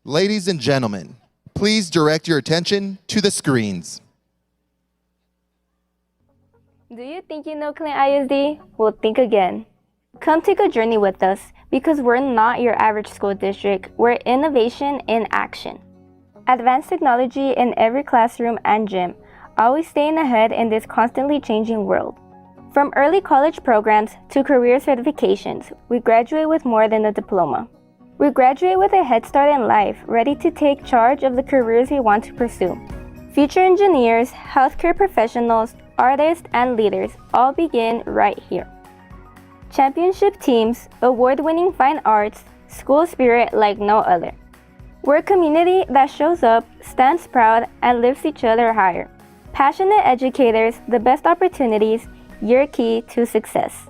Ladies and gentlemen, please direct your attention to the screens. Do you think you know Clint ISD? Well, think again. Come take a journey with us because we're not your average school district. We're innovation in action. Advanced technology in every classroom and gym, always staying ahead in this constantly changing world. From early college programs to career certifications, we graduate with more than a diploma. We graduate with a head start in life, ready to take charge of the careers we want to pursue. Future engineers, healthcare professionals, artists, and leaders all begin right here. Championship teams, award-winning fine arts, school spirit like no other. We're a community that shows up, stands proud, and lifts each other higher. Passionate educators, the best opportunities, your key to success.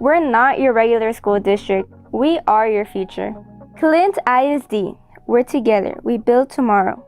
We're not your regular school district. We are your future. Clint ISD. We're together. We build tomorrow.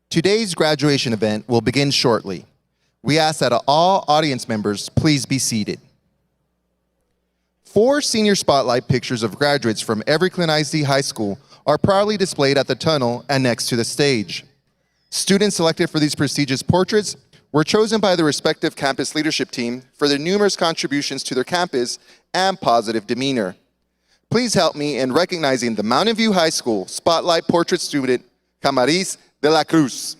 Today's graduation event will begin shortly. We ask that all audience members please be seated. 4 senior spotlight pictures of graduates from every Clint ISD high school are proudly displayed at the tunnel and next to the stage. Students selected for these prestigious portraits were chosen by the respective campus leadership team for their numerous contributions to their campus and positive demeanor. Please help me in recognizing the Mountain View High School Spotlight Portrait student, Camaris de la Cruz.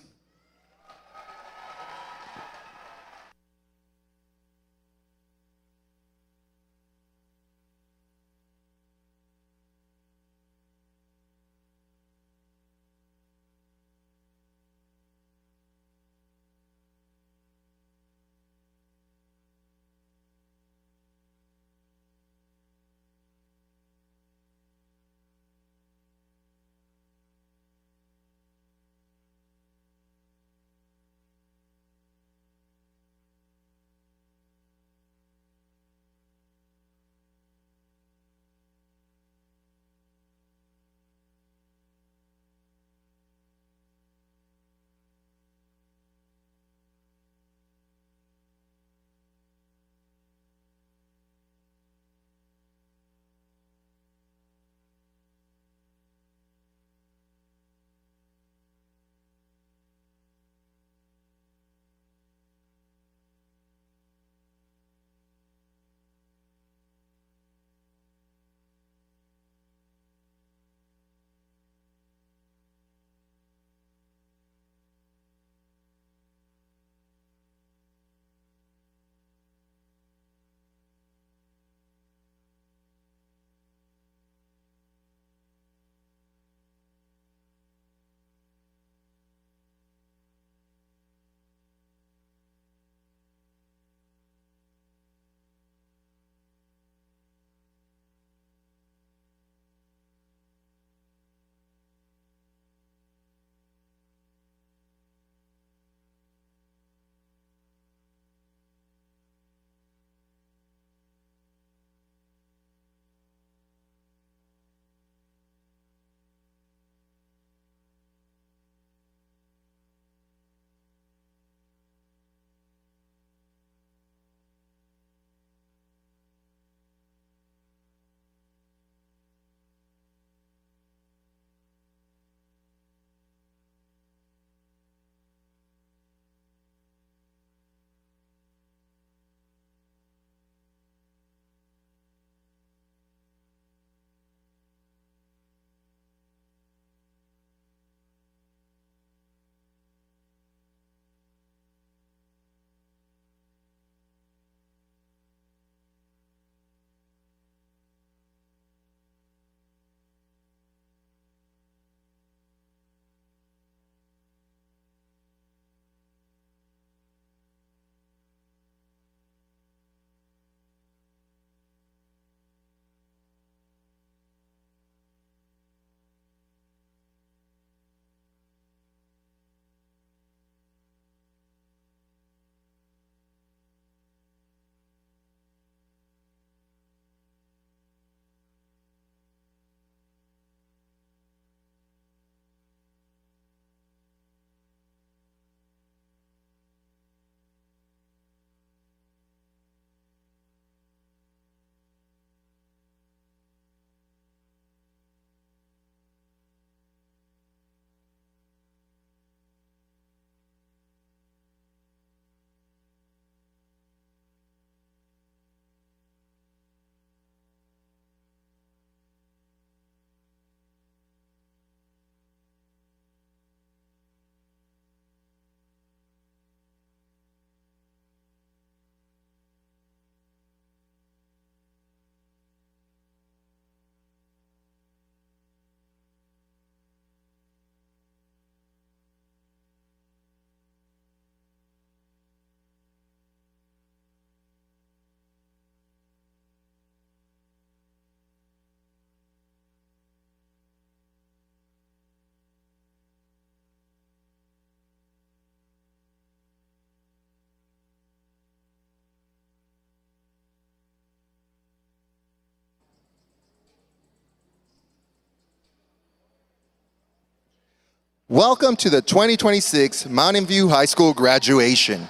Welcome to the 2026 Mountain View High School graduation.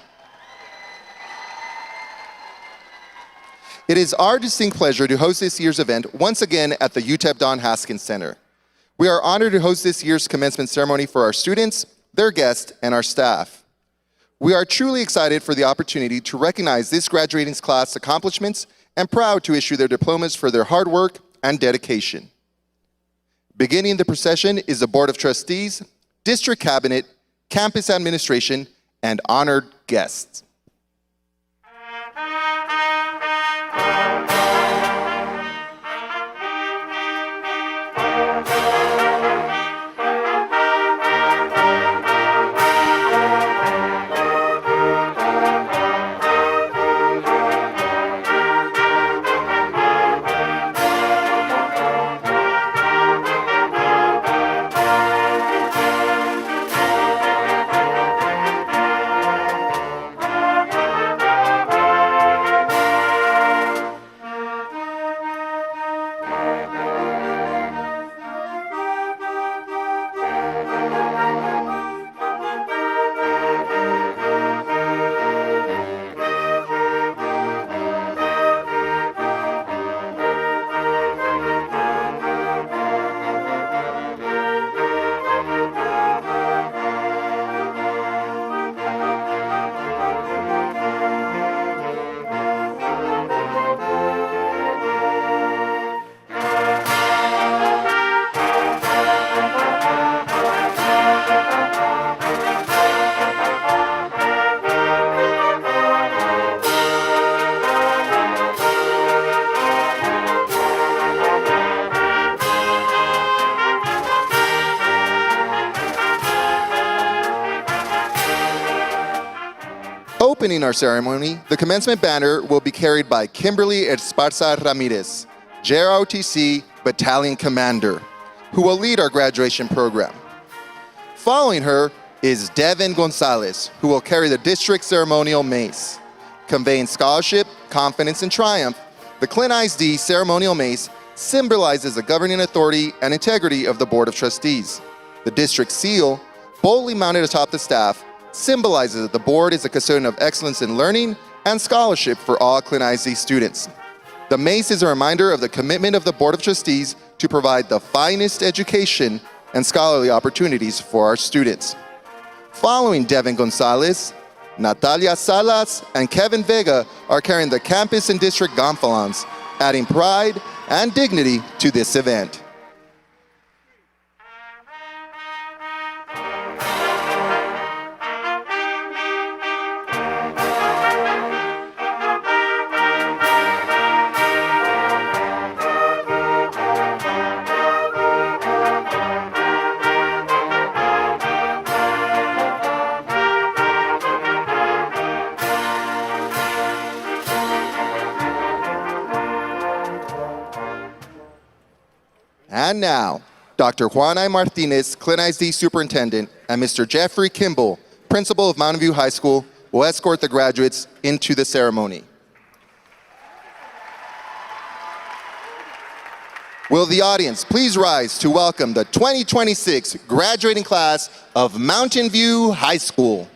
It is our distinct pleasure to host this year's event once again at the UTEP Don Haskins Center. We are honored to host this year's commencement ceremony for our students, their guests, and our staff. We are truly excited for the opportunity to recognize this graduating class accomplishments and proud to issue their diplomas for their hard work and dedication. Beginning the procession is the Board of Trustees, District Cabinet, Campus Administration, and honored guests. Opening our ceremony, the commencement banner will be carried by Kimberly Esparza Ramirez, JROTC Battalion Commander, who will lead our graduation program. Following her is Devin Gonzalez, who will carry the district ceremonial mace. Conveying scholarship, confidence, and triumph, the Clint ISD ceremonial mace symbolizes the governing authority and integrity of the Board of Trustees. The district seal, boldly mounted atop the staff, symbolizes that the board is a custodian of excellence in learning and scholarship for all Clint ISD students. The mace is a reminder of the commitment of the Board of Trustees to provide the finest education and scholarly opportunities for our students. Following Devin Gonzalez, Natalia Salas and Kevin Vega are carrying the campus and district gonfalons, adding pride and dignity to this event. And now, Dr. Juan I. Martinez, Clint ISD Superintendent, and Mr. Jeffrey Kimball, Principal of Mountain View High School, will escort the graduates into the ceremony. Will the audience please rise to welcome the 2026 graduating class of Mountain View High School.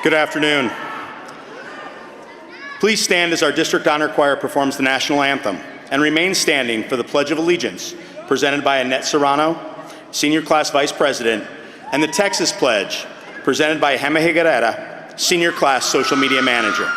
Good afternoon. Please stand as our District Honor Choir performs the National Anthem and remain standing for the Pledge of Allegiance presented by Annette Serrano, Senior Class Vice President, and the Texas Pledge presented by Jaime Higuerera, Senior Class Social Media Manager.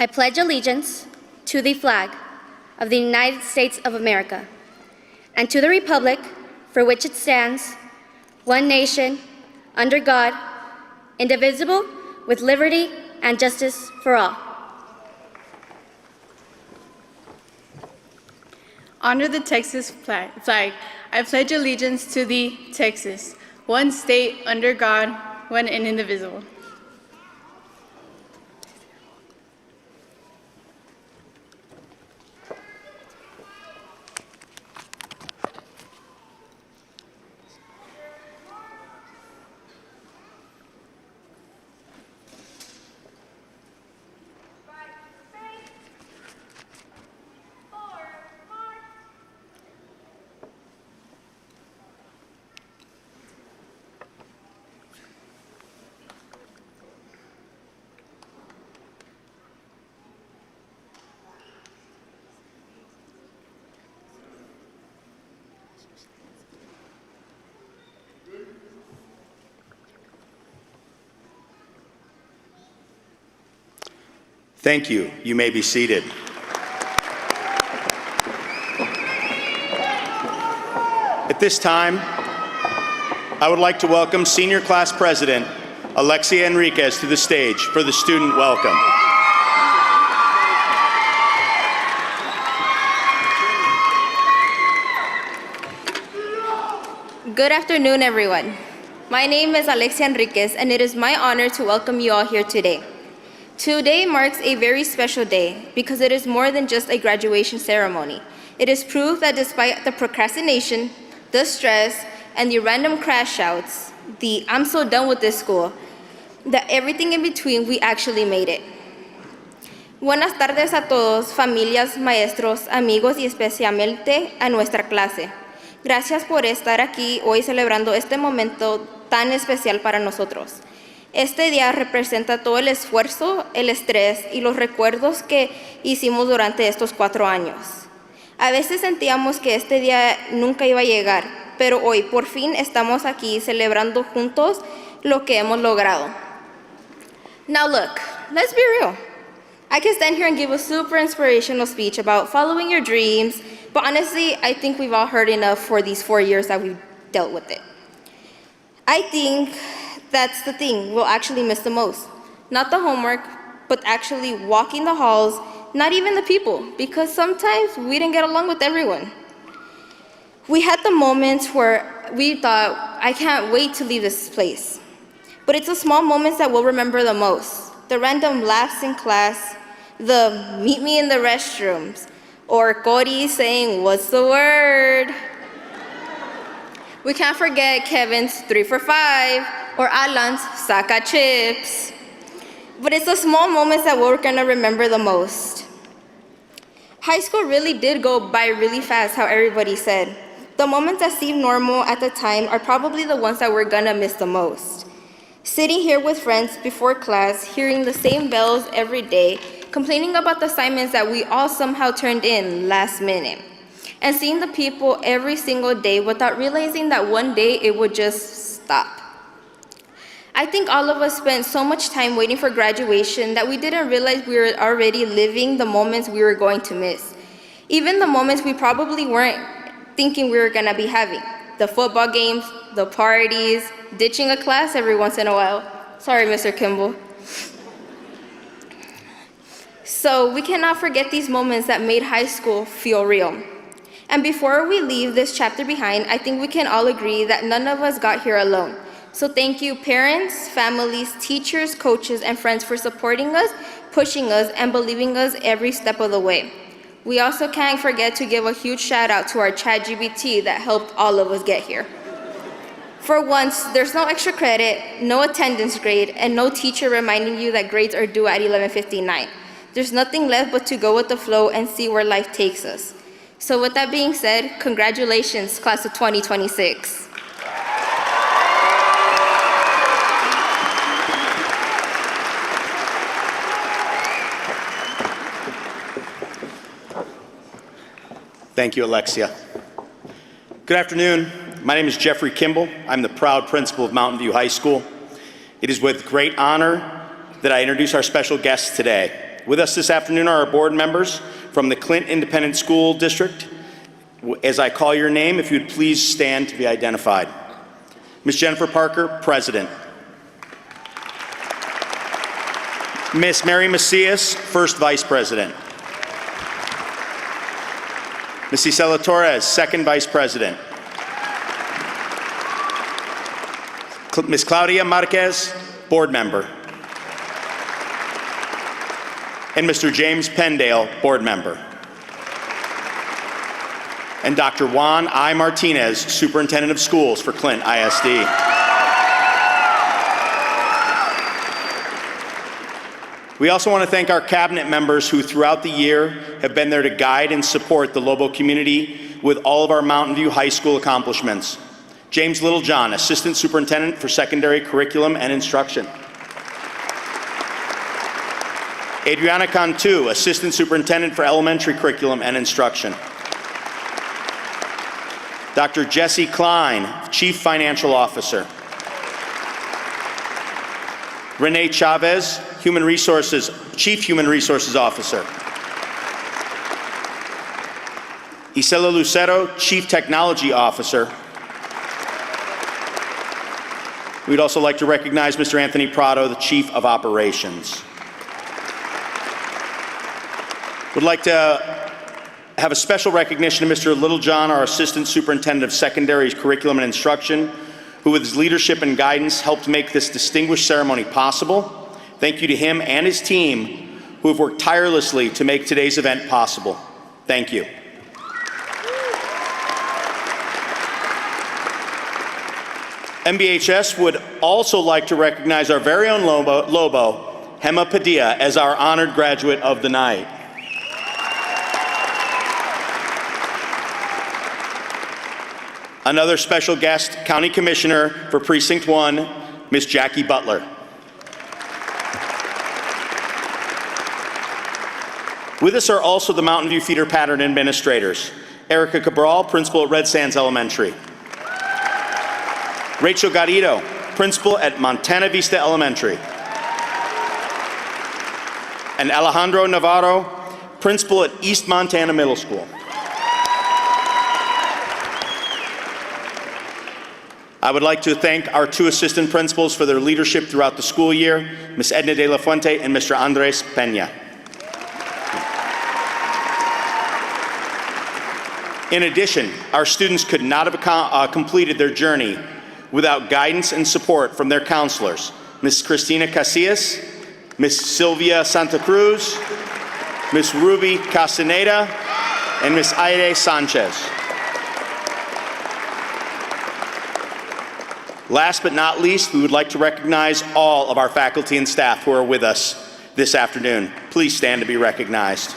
I pledge allegiance to the flag of the United States of America and to the republic for which it stands, one nation, under God, indivisible, with liberty and justice for all. Honor the Texas flag. I pledge allegiance to the Texas, one state under God, one and indivisible. Thank you. You may be seated. At this time, I would like to welcome Senior Class President Alexia Enriquez to the stage for the student welcome. Good afternoon, everyone. My name is Alexia Enriquez, and it is my honor to welcome you all here today. Today marks a very special day because it is more than just a graduation ceremony. It is proof that despite the procrastination, the stress, and the random crash outs, the "I'm so done with this school," that everything in between, we actually made it. Buenas tardes a todos, familias, maestros, amigos y especialmente a nuestra clase. Gracias por estar aquí hoy celebrando este momento tan especial para nosotros. Este día representa todo el esfuerzo, el estrés y los recuerdos que hicimos durante estos 4 años. A veces sentíamos que este día nunca iba a llegar, pero hoy por fin estamos aquí celebrando juntos lo que hemos logrado. Now look, let's be real. I can stand here and give a super inspirational speech about following your dreams, But honestly, I think we've all heard enough for these 4 years that we've dealt with it. I think that's the thing we'll actually miss the most. Not the homework, but actually walking the halls, not even the people, because sometimes we didn't get along with everyone. We had the moments where we thought, I can't wait to leave this place. But it's the small moments that we'll remember the most. The random laughs in class, the meet me in the restrooms, or Cody saying, what's the word? We can't forget Kevin's 3 for 5, or Alan's saca chips. But it's the small moments that we're gonna remember the most. High school really did go by really fast, how everybody said. The moments that seemed normal at the time are probably the ones that we're gonna miss the most. Sitting here with friends before class, hearing the same bells every day, complaining about the assignments that we all somehow turned in last minute, and seeing the people every single day without realizing that one day it would just stop. I think all of us spent so much time waiting for graduation that we didn't realize we were already living the moments we were going to miss. Even the moments we probably weren't thinking we were gonna be having. The football games, the parties, ditching a class every once in a while. Sorry, Mr. Kimball. So we cannot forget these moments that made high school feel real. And before we leave this chapter behind, I think we can all agree that none of us got here alone. So thank you, parents, families, teachers, coaches, and friends for supporting us, pushing us, and believing us every step of the way. We also can't forget to give a huge shout out to our ChatGPT that helped all of us get here. For once, there's no extra credit, no attendance grade, and no teacher reminding you that grades are due at 11:59. There's nothing left but to go with the flow and see where life takes us. So with that being said, congratulations, class of 2026. Thank you, Alexia. Good afternoon. My name is Jeffrey Kimball. I'm the proud principal of Mountain View High School. It is with great honor that I introduce our special guests today. With us this afternoon are our board members from the Clint Independent School District. As I call your name, if you'd please stand to be identified. Ms. Jennifer Parker, President. Ms. Mary Macias, First Vice President. Ms. Isela Torres, Second Vice President. Ms. Claudia Marquez, Board Member. And Mr. James Pendale, Board Member. And Dr. Juan I. Martinez, Superintendent of Schools for Clint ISD. We also want to thank our cabinet members who throughout the year have been there to guide and support the Lobo community with all of our Mountain View High School accomplishments. James Littlejohn, Assistant Superintendent for Secondary Curriculum and Instruction. Adriana Cantu, Assistant Superintendent for Elementary Curriculum and Instruction. Dr. Jesse Klein, Chief Financial Officer. Renee Chavez, Chief Human Resources Officer. Isela Lucero, Chief Technology Officer. We'd also like to recognize Mr. Anthony Prado, the Chief of Operations. Would like to have a special recognition of Mr. Littlejohn, our Assistant Superintendent of Secondary Curriculum and Instruction, who with his leadership and guidance helped make this distinguished ceremony possible. Thank you to him and his team who have worked tirelessly to make today's event possible. Thank you. MBHS would also like to recognize our very own Lobo, Hema Padilla, as our honored graduate of the night. Another special guest, County Commissioner for Precinct 1, Ms. Jackie Butler. With us are also the Mountain View Feeder Pattern Administrators, Erica Cabral, Principal at Red Sands Elementary. Rachel Garrido, Principal at Montana Vista Elementary. And Alejandro Navarro, Principal at East Montana Middle School. I would like to thank our two assistant principals for their leadership throughout the school year, Ms. Edna de la Fuente and Mr. Andres Peña. In addition, our students could not have completed their journey without guidance and support from their counselors, Ms. Cristina Casillas, Ms. Sylvia Santa Cruz, Ms. Ruby Castaneda, and Ms. Aide Sanchez. Last but not least, we would like to recognize all of our faculty and staff who are with us this afternoon. Please stand to be recognized.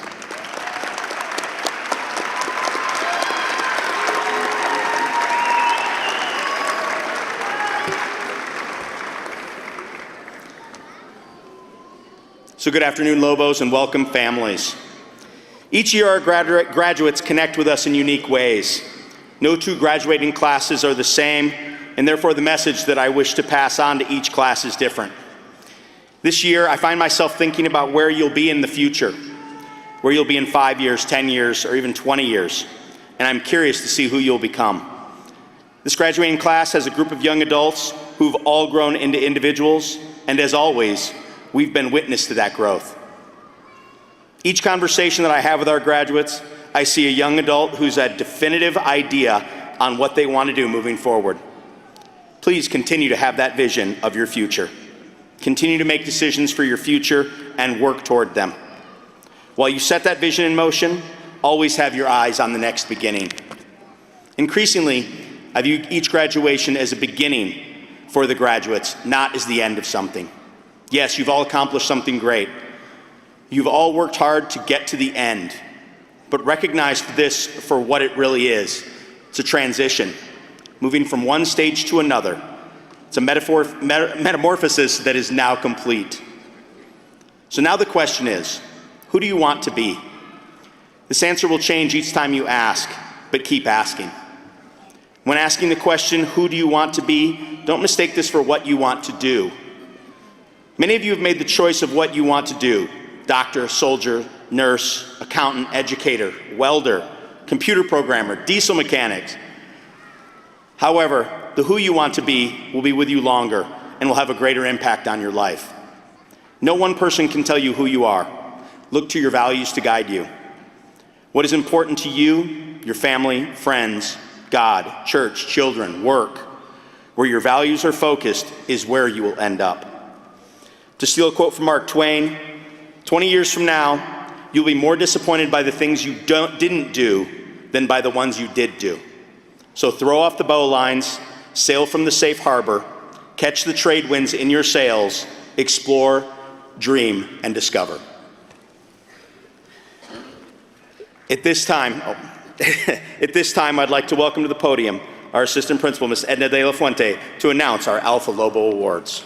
So good afternoon, Lobos, and welcome families. Each year, our graduates connect with us in unique ways. No two graduating classes are the same, and therefore the message that I wish to pass on to each class is different. This year, I find myself thinking about where you'll be in the future, where you'll be in 5 years, 10 years, or even 20 years, and I'm curious to see who you'll become. This graduating class has a group of young adults who've all grown into individuals, and as always, we've been witness to that growth. Each conversation that I have with our graduates, I see a young adult who's a definitive idea on what they want to do moving forward. Please continue to have that vision of your future. Continue to make decisions for your future and work toward them. While you set that vision in motion, always have your eyes on the next beginning. Increasingly, I view each graduation as a beginning for the graduates, not as the end of something. Yes, you've all accomplished something great. You've all worked hard to get to the end, but recognize this for what it really is. It's a transition, moving from one stage to another. It's a metamorphosis that is now complete. So now the question is, who do you want to be? This answer will change each time you ask, but keep asking. When asking the question, who do you want to be, don't mistake this for what you want to do. Many of you have made the choice of what you want to do: doctor, soldier, nurse, accountant, educator, welder, computer programmer, diesel mechanic. However, the who you want to be will be with you longer and will have a greater impact on your life. No one person can tell you who you are. Look to your values to guide you. What is important to you, your family, friends, God, church, children, work, where your values are focused is where you will end up. To steal a quote from Mark Twain, 20 years from now, you'll be more disappointed by the things you didn't do than by the ones you did do. So throw off the bowlines, sail from the safe harbor, catch the trade winds in your sails, explore, dream, and discover. At this time, I'd like to welcome to the podium our Assistant Principal, Ms. Edna de la Fuente, to announce our Alpha Lobo Awards.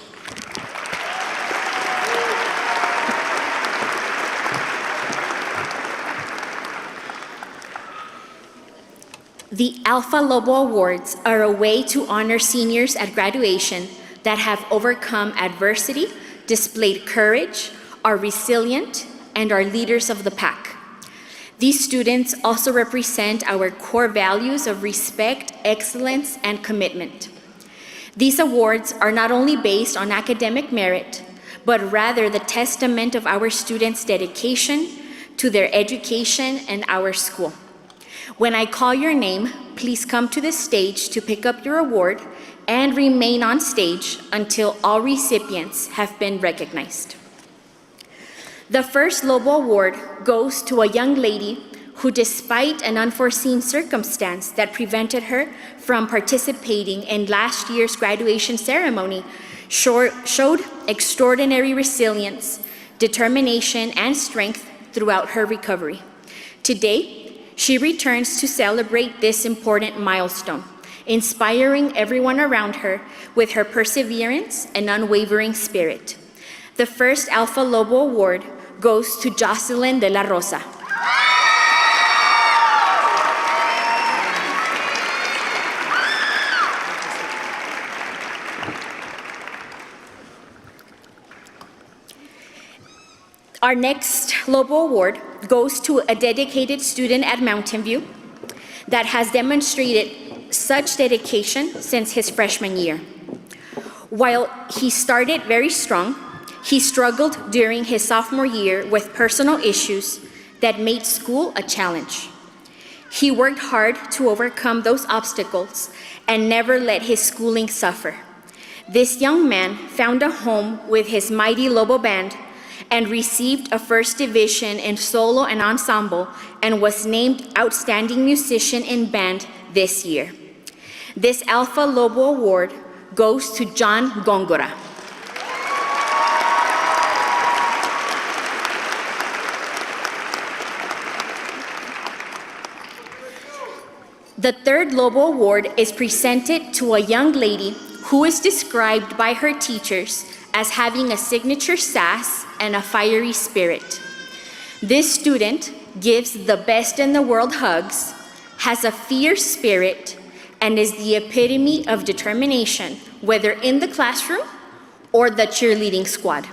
The Alpha Lobo Awards are a way to honor seniors at graduation that have overcome adversity, displayed courage, are resilient, and are leaders of the pack. These students also represent our core values of respect, excellence, and commitment. These awards are not only based on academic merit, but rather the testament of our students' dedication to their education and our school. When I call your name, please come to the stage to pick up your award and remain on stage until all recipients have been recognized. The first Lobo Award goes to a young lady who, despite an unforeseen circumstance that prevented her from participating in last year's graduation ceremony, showed extraordinary resilience, determination, and strength throughout her recovery. Today, she returns to celebrate this important milestone, inspiring everyone around her with her perseverance and unwavering spirit. The first Alpha Lobo Award goes to Jocelyn de la Rosa. Our next Lobo Award goes to a dedicated student at Mountain View that has demonstrated such dedication since his freshman year. While he started very strong, he struggled during his sophomore year with personal issues that made school a challenge. He worked hard to overcome those obstacles and never let his schooling suffer. This young man found a home with his mighty Lobo Band and received a first division in solo and ensemble and was named Outstanding Musician in Band this year. This Alpha Lobo Award goes to John Góngora. The third Lobo Award is presented to a young lady who is described by her teachers as having a signature sass and a fiery spirit. This student gives the best in the world hugs, has a fierce spirit, and is the epitome of determination, whether in the classroom or the cheerleading squad.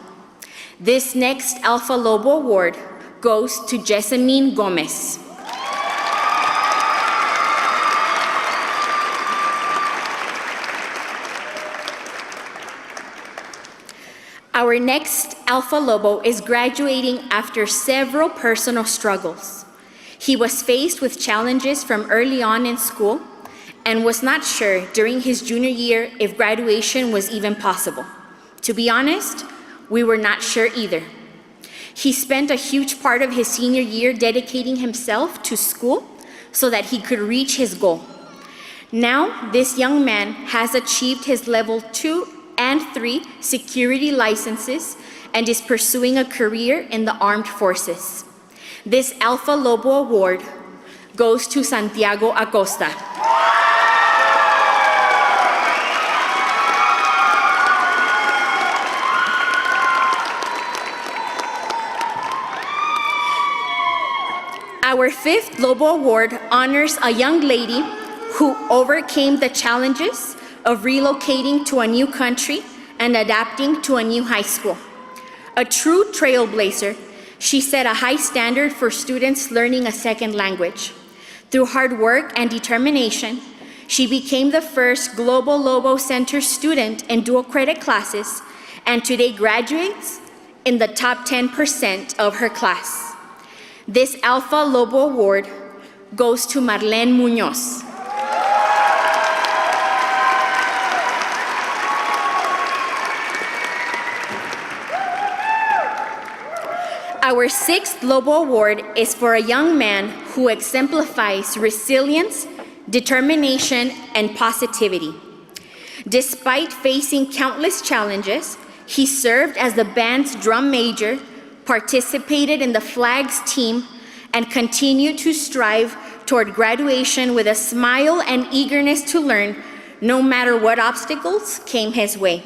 This next Alpha Lobo Award goes to Jessamine Gomez. Our next Alpha Lobo is graduating after several personal struggles. He was faced with challenges from early on in school and was not sure during his junior year if graduation was even possible. To be honest, we were not sure either. He spent a huge part of his senior year dedicating himself to school so that he could reach his goal. Now, this young man has achieved his level 2 and 3 security licenses and is pursuing a career in the armed forces. This Alpha Lobo Award goes to Santiago Acosta. Our fifth Lobo Award honors a young lady who overcame the challenges of relocating to a new country and adapting to a new high school. A true trailblazer, she set a high standard for students learning a second language. Through hard work and determination, she became the first Global Lobo Center student in dual credit classes and today graduates in the top 10% of her class. This Alpha Lobo Award goes to Marlene Muñoz. Our sixth Lobo Award is for a young man who exemplifies resilience, determination, and positivity. Despite facing countless challenges, he served as the band's drum major, participated in the flags team, and continued to strive toward graduation with a smile and eagerness to learn, no matter what obstacles came his way.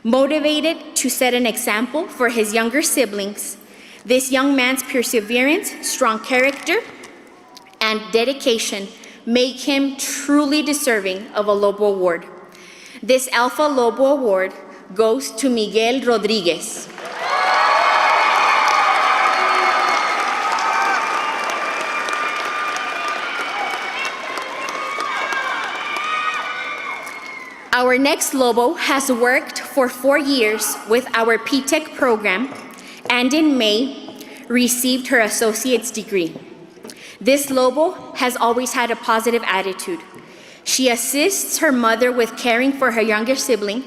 Motivated to set an example for his younger siblings, this young man's perseverance, strong character, and dedication make him truly deserving of a Lobo Award. This Alpha Lobo Award goes to Miguel Rodriguez. Our next Lobo has worked for 4 years with our P-TECH program and in May received her associate's degree. This Lobo has always had a positive attitude. She assists her mother with caring for her younger sibling.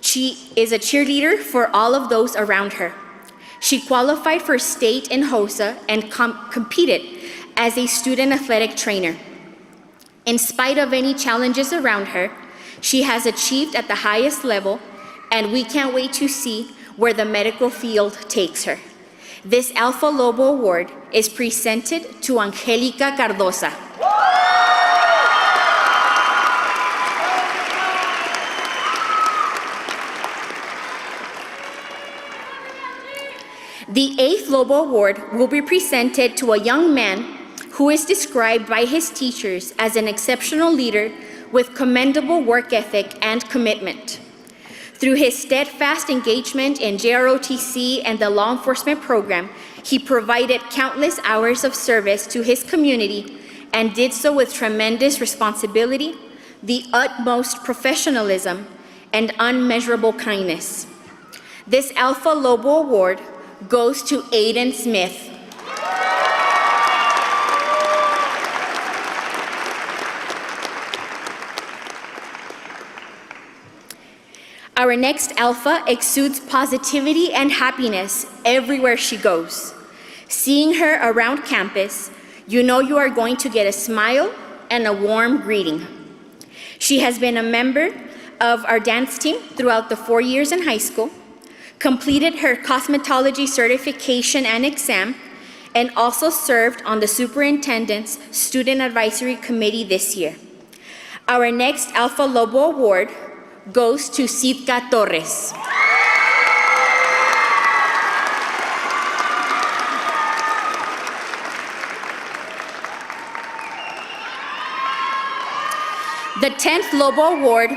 She is a cheerleader for all of those around her. She qualified for state in HOSA and competed as a student athletic trainer. In spite of any challenges around her, she has achieved at the highest level, and we can't wait to see where the medical field takes her. This Alpha Lobo Award is presented to Angelica Cardosa. The eighth Lobo Award will be presented to a young man who is described by his teachers as an exceptional leader with commendable work ethic and commitment. Through his steadfast engagement in JROTC and the law enforcement program, he provided countless hours of service to his community and did so with tremendous responsibility, the utmost professionalism, and unmeasurable kindness. This Alpha Lobo Award goes to Aiden Smith. Our next Alpha exudes positivity and happiness everywhere she goes. Seeing her around campus, you know you are going to get a smile and a warm greeting. She has been a member of our dance team throughout the 4 years in high school, completed her cosmetology certification and exam, and also served on the superintendent's student advisory committee this year. Our next Alpha Lobo Award goes to Sitka Torres. The 10th Lobo Award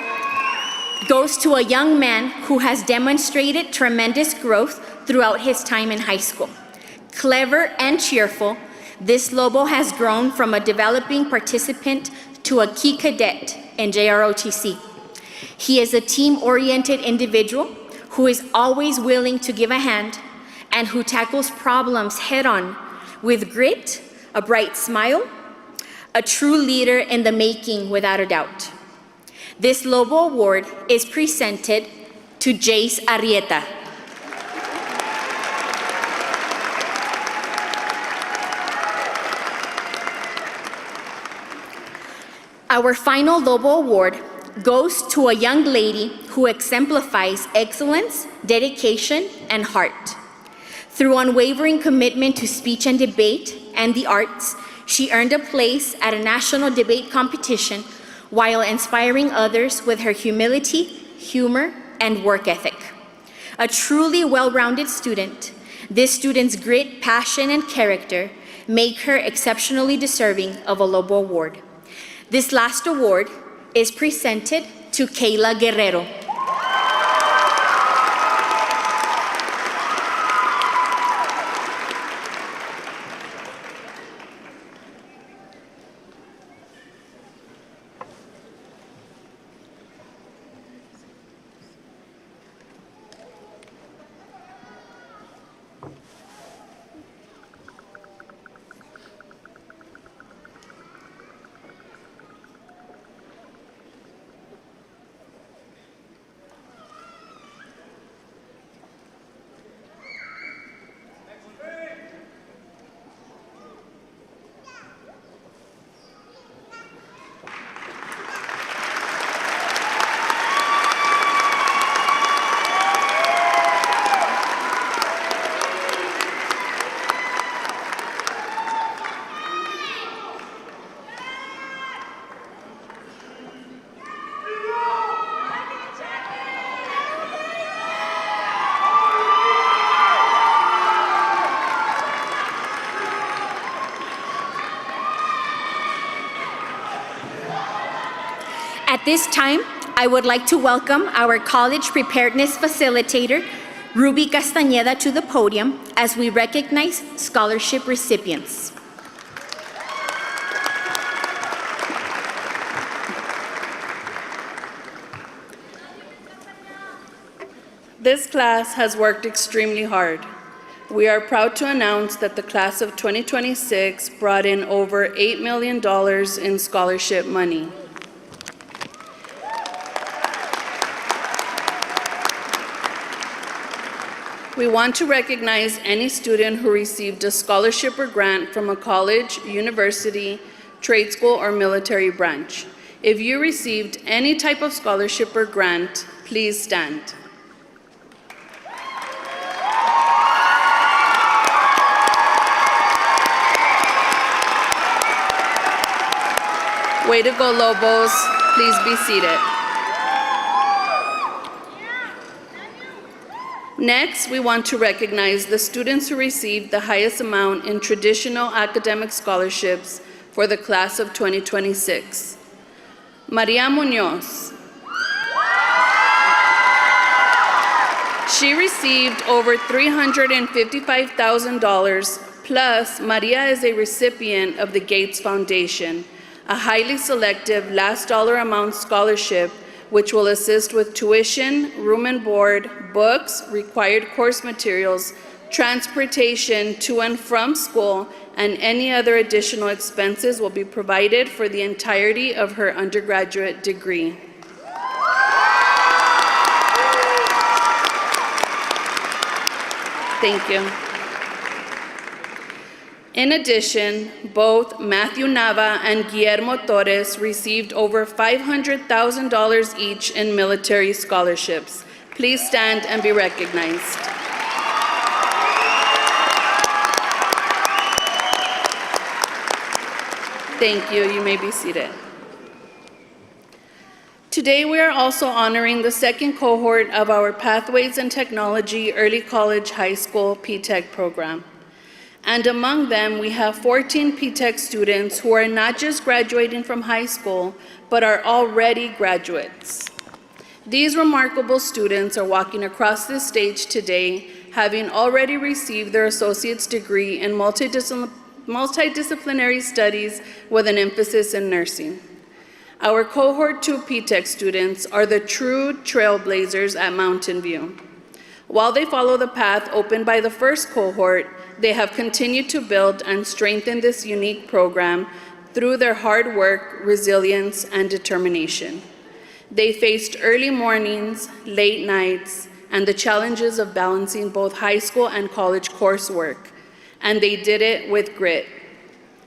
goes to a young man who has demonstrated tremendous growth throughout his time in high school. Clever and cheerful, this Lobo has grown from a developing participant to a key cadet in JROTC. He is a team-oriented individual who is always willing to give a hand and who tackles problems head-on with grit, a bright smile, a true leader in the making without a doubt. This Lobo Award is presented to Jace Arrieta. Our final Lobo Award goes to a young lady who exemplifies excellence, dedication, and heart. Through unwavering commitment to speech and debate and the arts, she earned a place at a national debate competition while inspiring others with her humility, humor, and work ethic. A truly well-rounded student, this student's grit, passion, and character make her exceptionally deserving of a Lobo Award. This last award is presented to Kayla Guerrero. At this time, I would like to welcome our college preparedness facilitator, Ruby Castañeda, to the podium as we recognize scholarship recipients. This class has worked extremely hard. We are proud to announce that the class of 2026 brought in over $8 million in scholarship money. We want to recognize any student who received a scholarship or grant from a college, university, trade school, or military branch. If you received any type of scholarship or grant, please stand. Way to go, Lobos. Please be seated. Next, we want to recognize the students who received the highest amount in traditional academic scholarships for the class of 2026. Maria Munoz. She received over $355,000 Plus, Maria is a recipient of the Gates Foundation, a highly selective last dollar amount scholarship which will assist with tuition, room and board, books, required course materials, transportation to and from school, and any other additional expenses will be provided for the entirety of her undergraduate degree. Thank you. In addition, both Matthew Nava and Guillermo Torres received over $500,000 each in military scholarships. Please stand and be recognized. Thank you. You may be seated. Today, we are also honoring the second cohort of our Pathways in Technology Early College High School P-TECH program. And among them, we have 14 P-TECH students who are not just graduating from high school, but are already graduates. These remarkable students are walking across this stage today, having already received their associate's degree in multidisciplinary studies with an emphasis in nursing. Our Cohort 2 P-TECH students are the true trailblazers at Mountain View. While they follow the path opened by the first cohort, they have continued to build and strengthen this unique program through their hard work, resilience, and determination. They faced early mornings, late nights, and the challenges of balancing both high school and college coursework, and they did it with grit.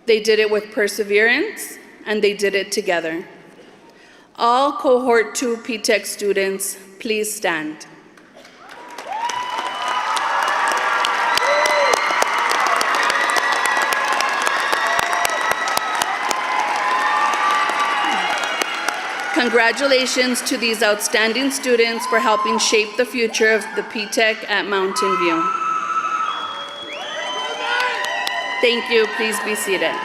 They did it with perseverance, and they did it together. All Cohort 2 P-TECH students, please stand. Congratulations to these outstanding students for helping shape the future of the P-TECH at Mountain View. Thank you. Please be seated.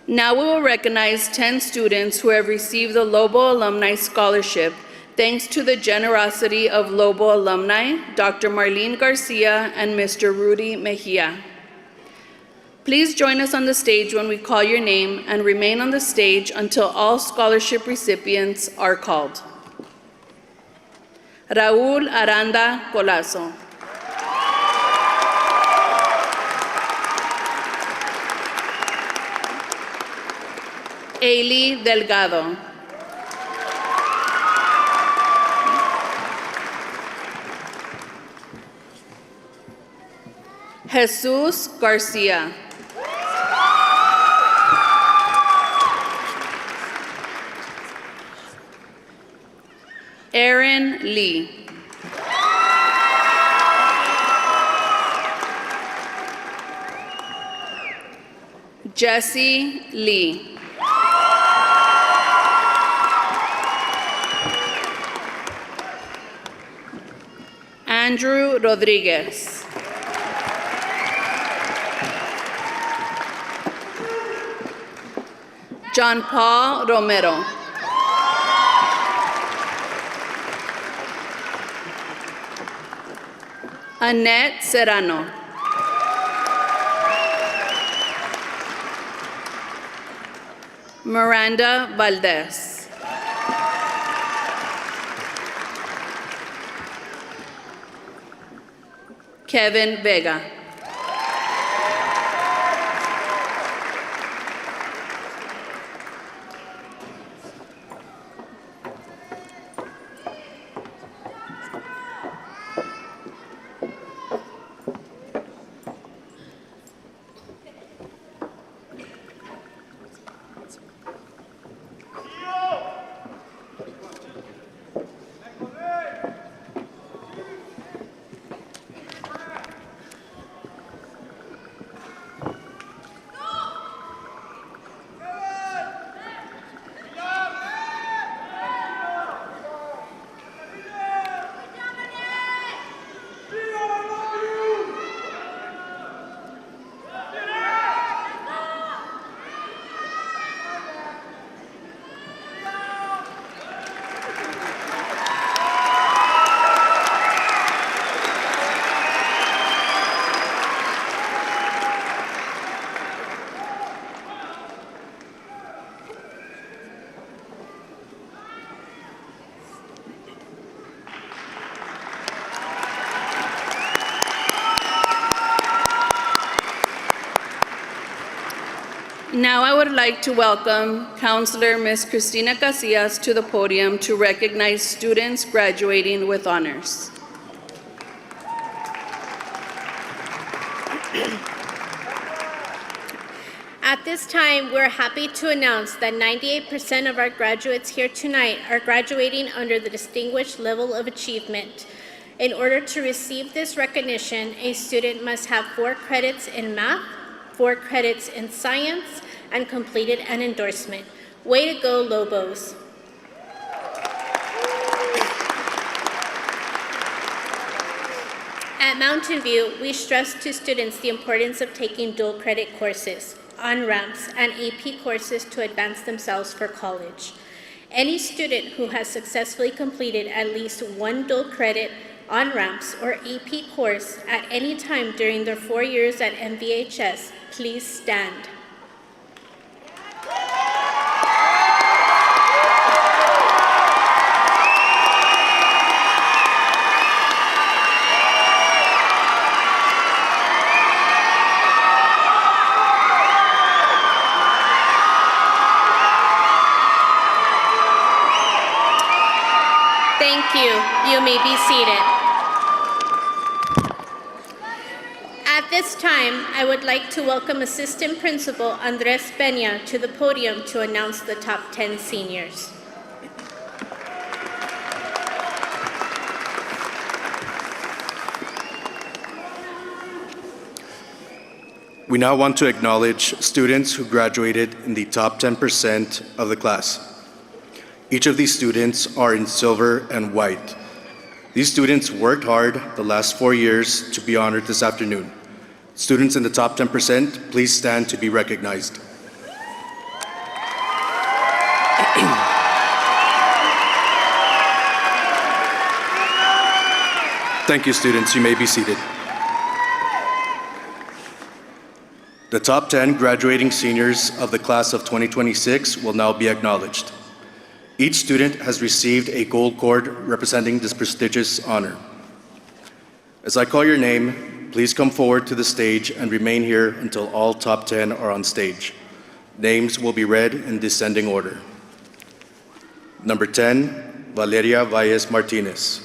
Now we will recognize 10 students who have received the Lobo Alumni Scholarship thanks to the generosity of Lobo alumni, Dr. Marlene Garcia and Mr. Rudy Mejia. Please join us on the stage when we call your name and remain on the stage until all scholarship recipients are called. Raúl Aranda Colazo. Ailey Delgado. Jesus Garcia. Aaron Lee. Jesse Lee. Andrew Rodriguez. John Paul Romero. Annette Serrano. Miranda Valdez. Kevin Vega. Now I would like to welcome Counselor Ms. Cristina Casillas to the podium to recognize students graduating with honors. At this time, we're happy to announce that 98% of our graduates here tonight are graduating under the Distinguished Level of Achievement. In order to receive this recognition, a student must have 4 credits in math, 4 credits in science, and completed an endorsement. Way to go, Lobos. At Mountain View, we stress to students the importance of taking dual credit courses, on-ramps, and AP courses to advance themselves for college. Any student who has successfully completed at least 1 dual credit, on-ramps, or AP course at any time during their 4 years at MVHS, please stand. Thank you. You may be seated. At this time, I would like to welcome Assistant Principal Andres Peña to the podium to announce the top 10 seniors. We now want to acknowledge students who graduated in the top 10% of the class. Each of these students are in silver and white. These students worked hard the last 4 years to be honored this afternoon. Students in the top 10%, please stand to be recognized. Thank you, students. You may be seated. The top 10 graduating seniors of the class of 2026 will now be acknowledged. Each student has received a gold cord representing this prestigious honor. As I call your name, please come forward to the stage and remain here until all top 10 are on stage. Names will be read in descending order. Number 10, Valeria Valles Martinez.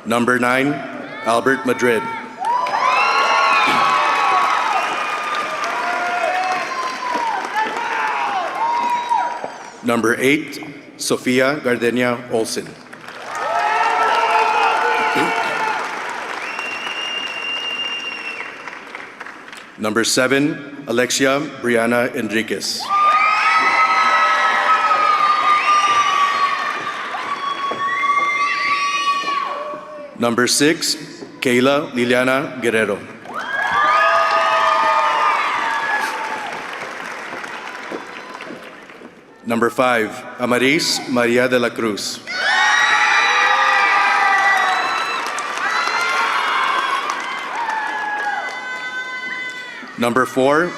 Number 9, Albert Madrid. Number 8, Sofia Gardenia Olsen. Number 7, Alexia Brianna Enriquez. Number 6, Kayla Liliana Guerrero. Number 5, Amaris Maria de la Cruz. Number 4,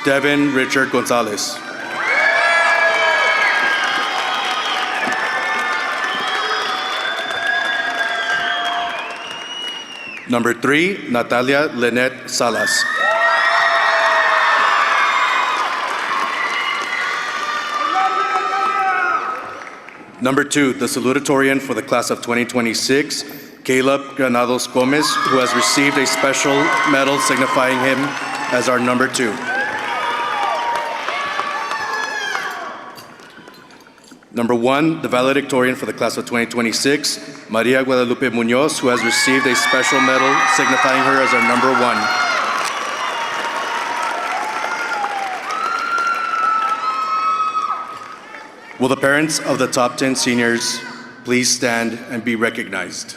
Devin Richard Gonzalez. Number 3, Natalia Lynette Salas. Number 2, the salutatorian for the class of 2026, Caleb Granados Gomez, who has received a special medal signifying him as our number 2. Number 1, the valedictorian for the class of 2026, Maria Guadalupe Munoz, who has received a special medal signifying her as our number 1. Will the parents of the top 10 seniors please stand and be recognized?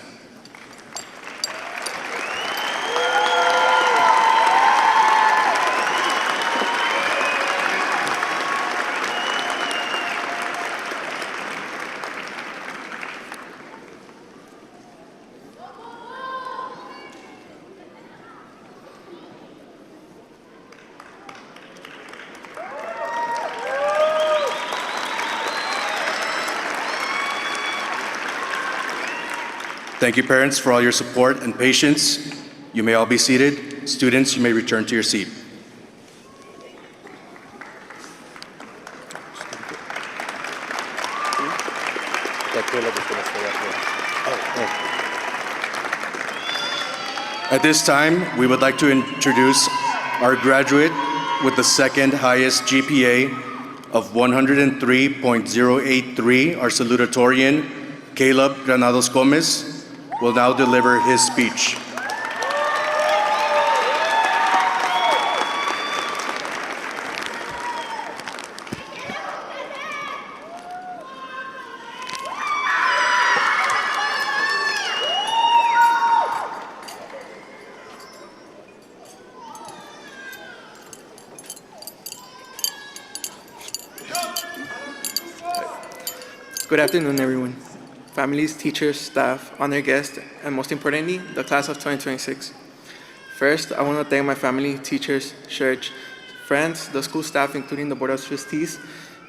Thank you, parents, for all your support and patience. You may all be seated. Students, you may return to your seat. At this time, we would like to introduce our graduate with the second highest GPA of 103.083, our salutatorian, Caleb Granados Gomez, will now deliver his speech. Good afternoon, everyone. Families, teachers, staff, honored guests, and most importantly, the class of 2026. First, I want to thank my family, teachers, church, friends, the school staff, including the Board of Trustees,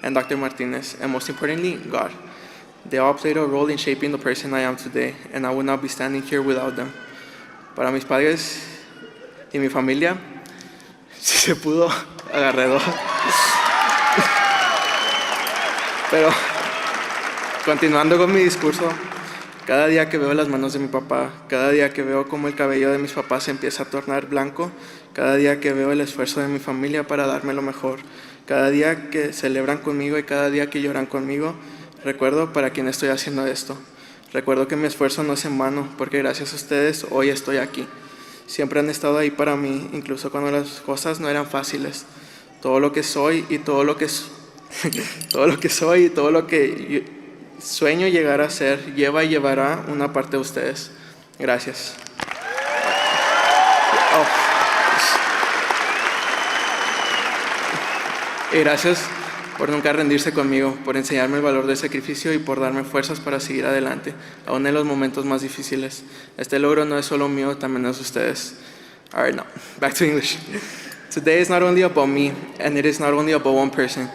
and Dr. Martinez, and most importantly, God. They all played a role in shaping the person I am today, and I would not be standing here without them. Para mis padres y mi familia, si se pudo, agarré dos. Pero, continuando con mi discurso, cada día que veo las manos de mi papá, cada día que veo cómo el cabello de mis papás se empieza a tornar blanco, cada día que veo el esfuerzo de mi familia para darme lo mejor, cada día que celebran conmigo y cada día que lloran conmigo, recuerdo para quién estoy haciendo esto. Recuerdo que mi esfuerzo no es en vano, porque gracias a ustedes hoy estoy aquí. Siempre han estado ahí para mí, incluso cuando las cosas no eran fáciles. Todo lo que soy y todo lo que sueño llegar a ser lleva y llevará una parte de ustedes. Gracias. Y gracias por nunca rendirse conmigo, por enseñarme el valor del sacrificio y por darme fuerzas para seguir adelante, aún en los momentos más difíciles. Este logro no es solo mío, también es de ustedes. All right, now, back to English. Today is not only about me, and it is not only about one person.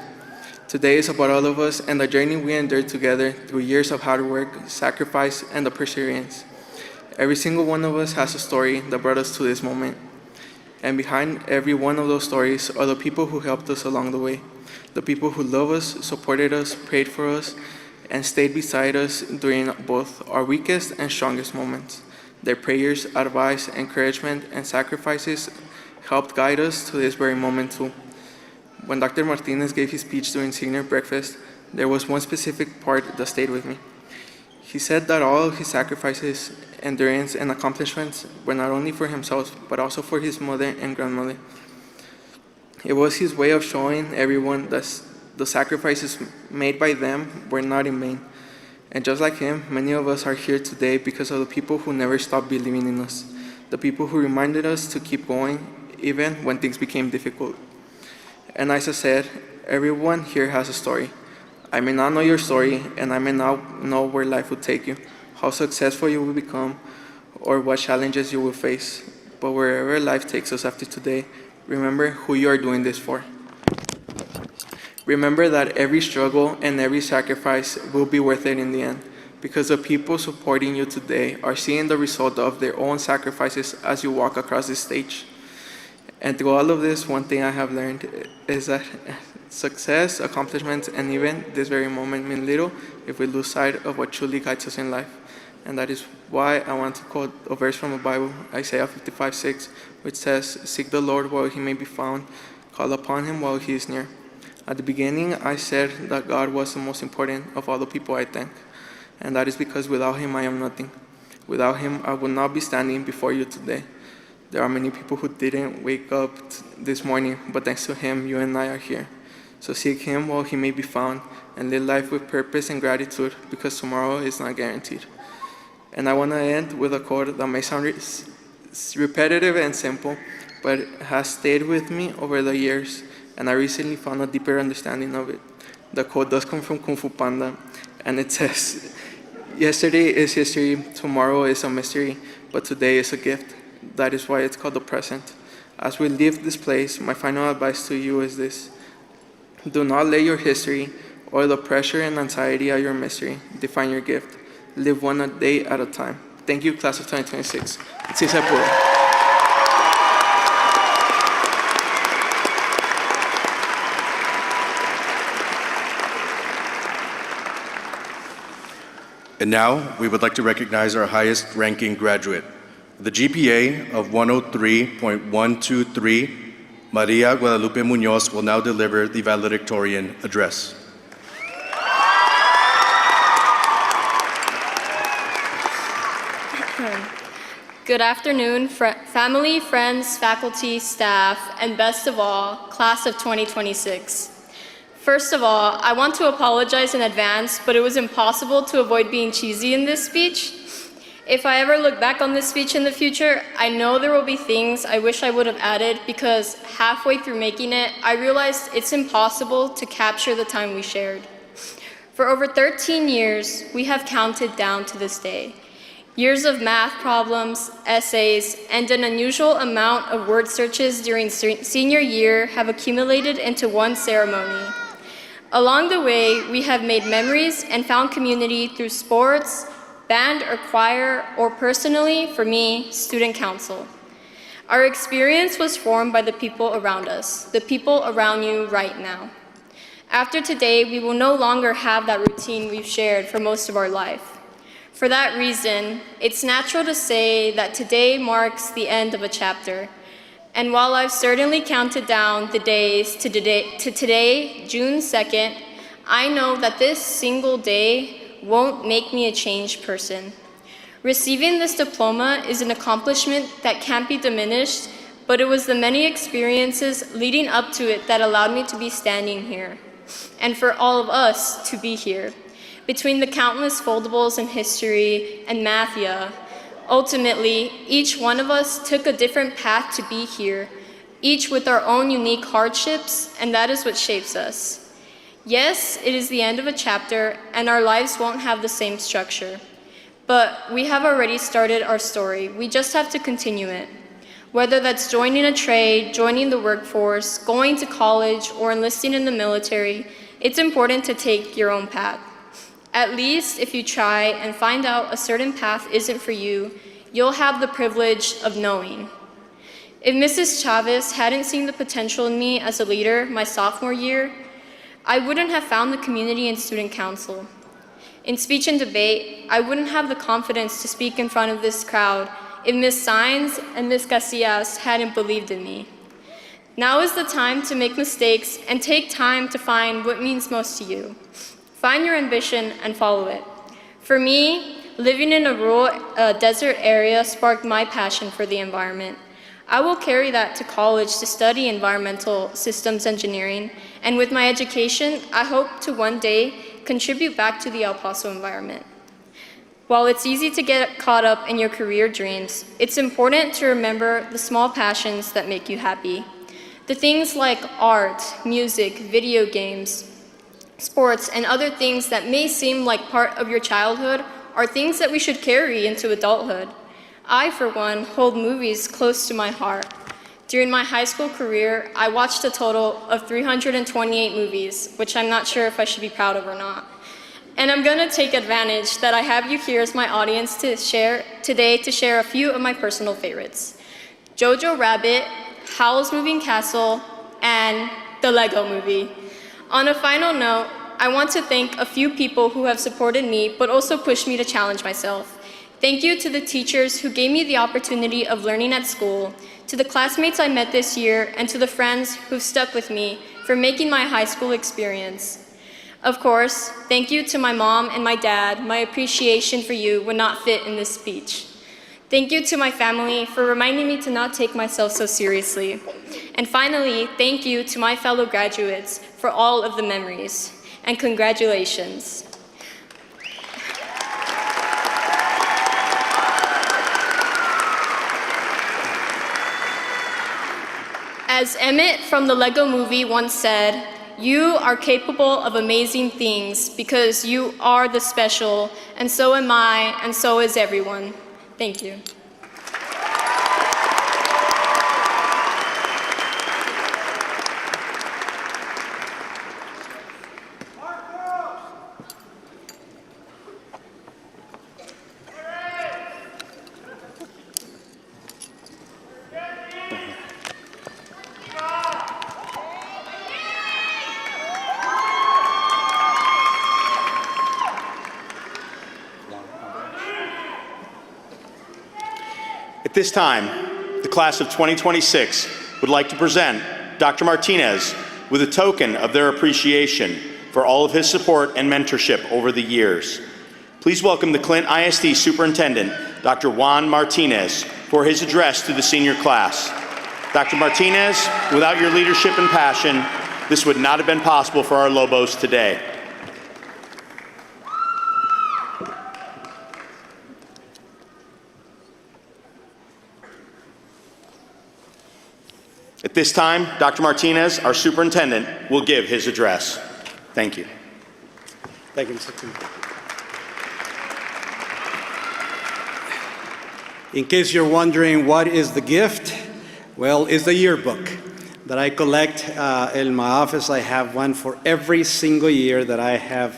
Today is about all of us and the journey we endured together through years of hard work, sacrifice, and the perseverance. Every single one of us has a story that brought us to this moment. And behind every one of those stories are the people who helped us along the way. The people who love us, supported us, prayed for us, and stayed beside us during both our weakest and strongest moments. Their prayers, advice, encouragement, and sacrifices helped guide us to this very moment too. When Dr. Martinez gave his speech during senior breakfast, there was one specific part that stayed with me. He said that all of his sacrifices, endurance, and accomplishments were not only for himself, but also for his mother and grandmother. It was his way of showing everyone that the sacrifices made by them were not in vain. And just like him, many of us are here today because of the people who never stopped believing in us, the people who reminded us to keep going even when things became difficult. And as I said, everyone here has a story. I may not know your story, and I may not know where life will take you, how successful you will become, or what challenges you will face. But wherever life takes us after today, remember who you are doing this for. Remember that every struggle and every sacrifice will be worth it in the end, because the people supporting you today are seeing the result of their own sacrifices as you walk across this stage. And through all of this, one thing I have learned is that success, accomplishments, and even this very moment mean little if we lose sight of what truly guides us in life. And that is why I want to quote a verse from the Bible, Isaiah 55:6, which says, "Seek the Lord while he may be found, call upon him while he is near." At the beginning, I said that God was the most important of all the people I thank. And that is because without him, I am nothing. Without him, I would not be standing before you today. There are many people who didn't wake up this morning, but thanks to him, you and I are here. So seek him while he may be found, and live life with purpose and gratitude, because tomorrow is not guaranteed. And I want to end with a quote that may sound repetitive and simple, but has stayed with me over the years, and I recently found a deeper understanding of it. The quote does come from Kung Fu Panda, and it says, "Yesterday is history, tomorrow is a mystery, but today is a gift. That is why it's called the present." As we leave this place, my final advice to you is this: do not let your history or the pressure and anxiety of your mystery define your gift. Live one day at a time. Thank you, class of 2026. Sí se pudo. And now, we would like to recognize our highest-ranking graduate. The GPA of 103.123, Maria Guadalupe Muñoz will now deliver the valedictorian address. Good afternoon, family, friends, faculty, staff, and best of all, class of 2026. First of all, I want to apologize in advance, but it was impossible to avoid being cheesy in this speech. If I ever look back on this speech in the future, I know there will be things I wish I would have added because halfway through making it, I realized it's impossible to capture the time we shared. For over 13 years, we have counted down to this day. Years of math problems, essays, and an unusual amount of word searches during senior year have accumulated into one ceremony. Along the way, we have made memories and found community through sports, band or choir, or personally, for me, student council. Our experience was formed by the people around us, the people around you right now. After today, we will no longer have that routine we've shared for most of our life. For that reason, it's natural to say that today marks the end of a chapter. And while I've certainly counted down the days to today, June 2nd, I know that this single day won't make me a changed person. Receiving this diploma is an accomplishment that can't be diminished, but it was the many experiences leading up to it that allowed me to be standing here, and for all of us to be here. Between the countless foldables in history and Mathia, ultimately, each one of us took a different path to be here, each with our own unique hardships, and that is what shapes us. Yes, it is the end of a chapter, and our lives won't have the same structure. But we have already started our story. We just have to continue it. Whether that's joining a trade, joining the workforce, going to college, or enlisting in the military, it's important to take your own path. At least if you try and find out a certain path isn't for you, you'll have the privilege of knowing. If Mrs. Chavez hadn't seen the potential in me as a leader my sophomore year, I wouldn't have found the community and student council. In speech and debate, I wouldn't have the confidence to speak in front of this crowd if Ms. Saenz and Ms. Casillas hadn't believed in me. Now is the time to make mistakes and take time to find what means most to you. Find your ambition and follow it. For me, living in a rural desert area sparked my passion for the environment. I will carry that to college to study environmental systems engineering, and with my education, I hope to one day contribute back to the El Paso environment. While it's easy to get caught up in your career dreams, it's important to remember the small passions that make you happy. The things like art, music, video games, sports, and other things that may seem like part of your childhood are things that we should carry into adulthood. I, for one, hold movies close to my heart. During my high school career, I watched a total of 328 movies, which I'm not sure if I should be proud of or not. And I'm gonna take advantage that I have you here as my audience to share a few of my personal favorites. Jojo Rabbit, Howl's Moving Castle, and the Lego Movie. On a final note, I want to thank a few people who have supported me, but also pushed me to challenge myself. Thank you to the teachers who gave me the opportunity of learning at school, to the classmates I met this year, and to the friends who've stuck with me for making my high school experience. Of course, thank you to my mom and my dad. My appreciation for you would not fit in this speech. Thank you to my family for reminding me to not take myself so seriously. And finally, thank you to my fellow graduates for all of the memories. And congratulations. As Emmett from the Lego Movie once said, you are capable of amazing things because you are the special, and so am I, and so is everyone. Thank you. At this time, the class of 2026 would like to present Dr. Martinez with a token of their appreciation for all of his support and mentorship over the years. Please welcome the Clint ISD Superintendent, Dr. Juan Martinez, for his address to the senior class. Dr. Martinez, without your leadership and passion, this would not have been possible for our Lobos today. At this time, Dr. Martinez, our superintendent, will give his address. Thank you. Thank you, Mr. Kim. In case you're wondering what is the gift, well, it's the yearbook that I collect in my office. I have one for every single year that I have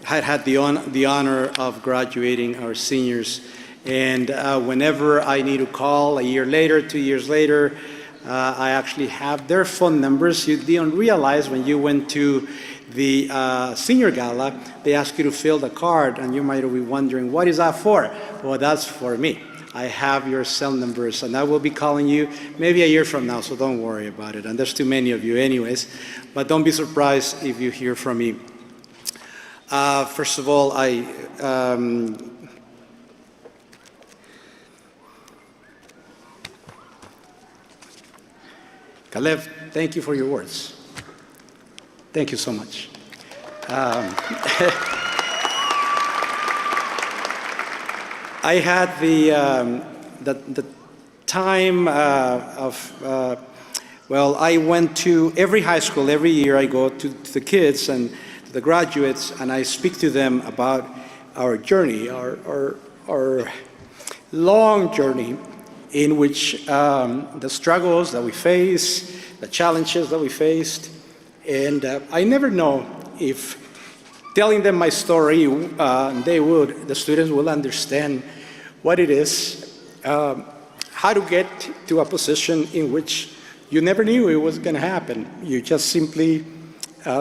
had the honor of graduating our seniors. And whenever I need to call a year later, 2 years later, I actually have their phone numbers. You don't realize when you went to the senior gala, they ask you to fill the card, and you might be wondering, what is that for? Well, that's for me. I have your cell numbers, and I will be calling you maybe a year from now, so don't worry about it. And there's too many of you anyways, but don't be surprised if you hear from me. First of all, Caleb, thank you for your words. Thank you so much. I had the time well, I went to every high school. Every year I go to the kids and to the graduates, and I speak to them about our journey, our long journey, in which the struggles that we face, the challenges that we faced, and I never know if telling them my story, the students will understand what it is, how to get to a position in which you never knew it was going to happen. You just simply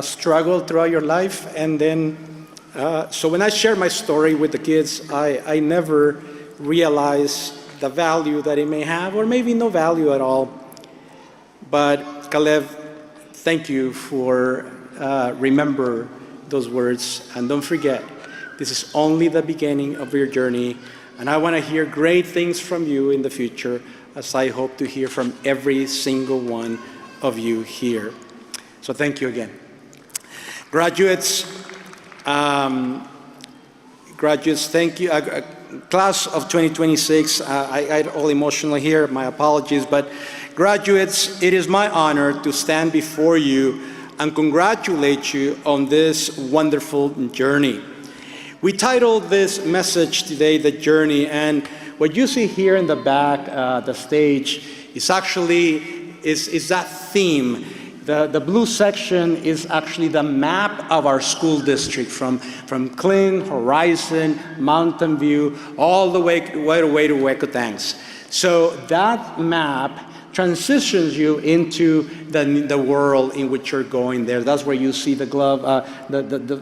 struggle throughout your life, and then, so when I share my story with the kids, I never realize the value that it may have, or maybe no value at all. But Caleb, thank you for remember those words, and don't forget, this is only the beginning of your journey, and I want to hear great things from you in the future, as I hope to hear from every single one of you here. So thank you again. Graduates, thank you. Class of 2026, I got all emotional here, my apologies, but graduates, it is my honor to stand before you and congratulate you on this wonderful journey. We titled this message today, The Journey, and what you see here in the back, the stage, is actually is that theme. The blue section is actually the map of our school district from Clint, Horizon, Mountain View, all the way to Huecotanks. So that map transitions you into the world in which you're going there. That's where you see the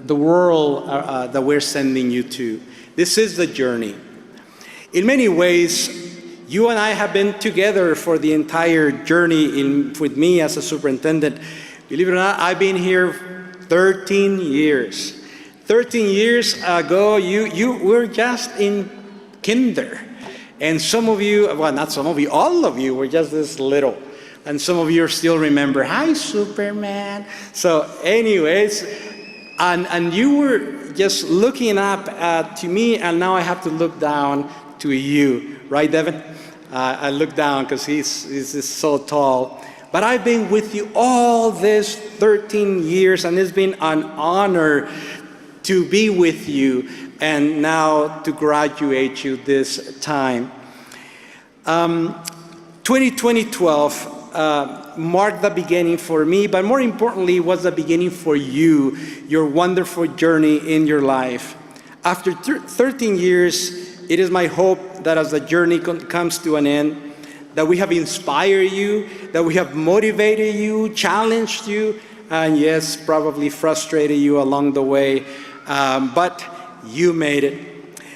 world that we're sending you to. This is the journey. In many ways, you and I have been together for the entire journey with me as a superintendent. Believe it or not, I've been here 13 years. 13 years ago, you were just in kinder. And some of you, well, not some of you, all of you were just this little. And some of you still remember, hi, Superman. So anyways, and you were just looking up to me, and now I have to look down to you. Right, Devin? I look down because he's so tall. But I've been with you all this 13 years, and it's been an honor to be with you and now to graduate you this time. 2012 marked the beginning for me, but more importantly, was the beginning for you, your wonderful journey in your life. After 13 years, it is my hope that as the journey comes to an end, that we have inspired you, that we have motivated you, challenged you, and yes, probably frustrated you along the way, but you made it.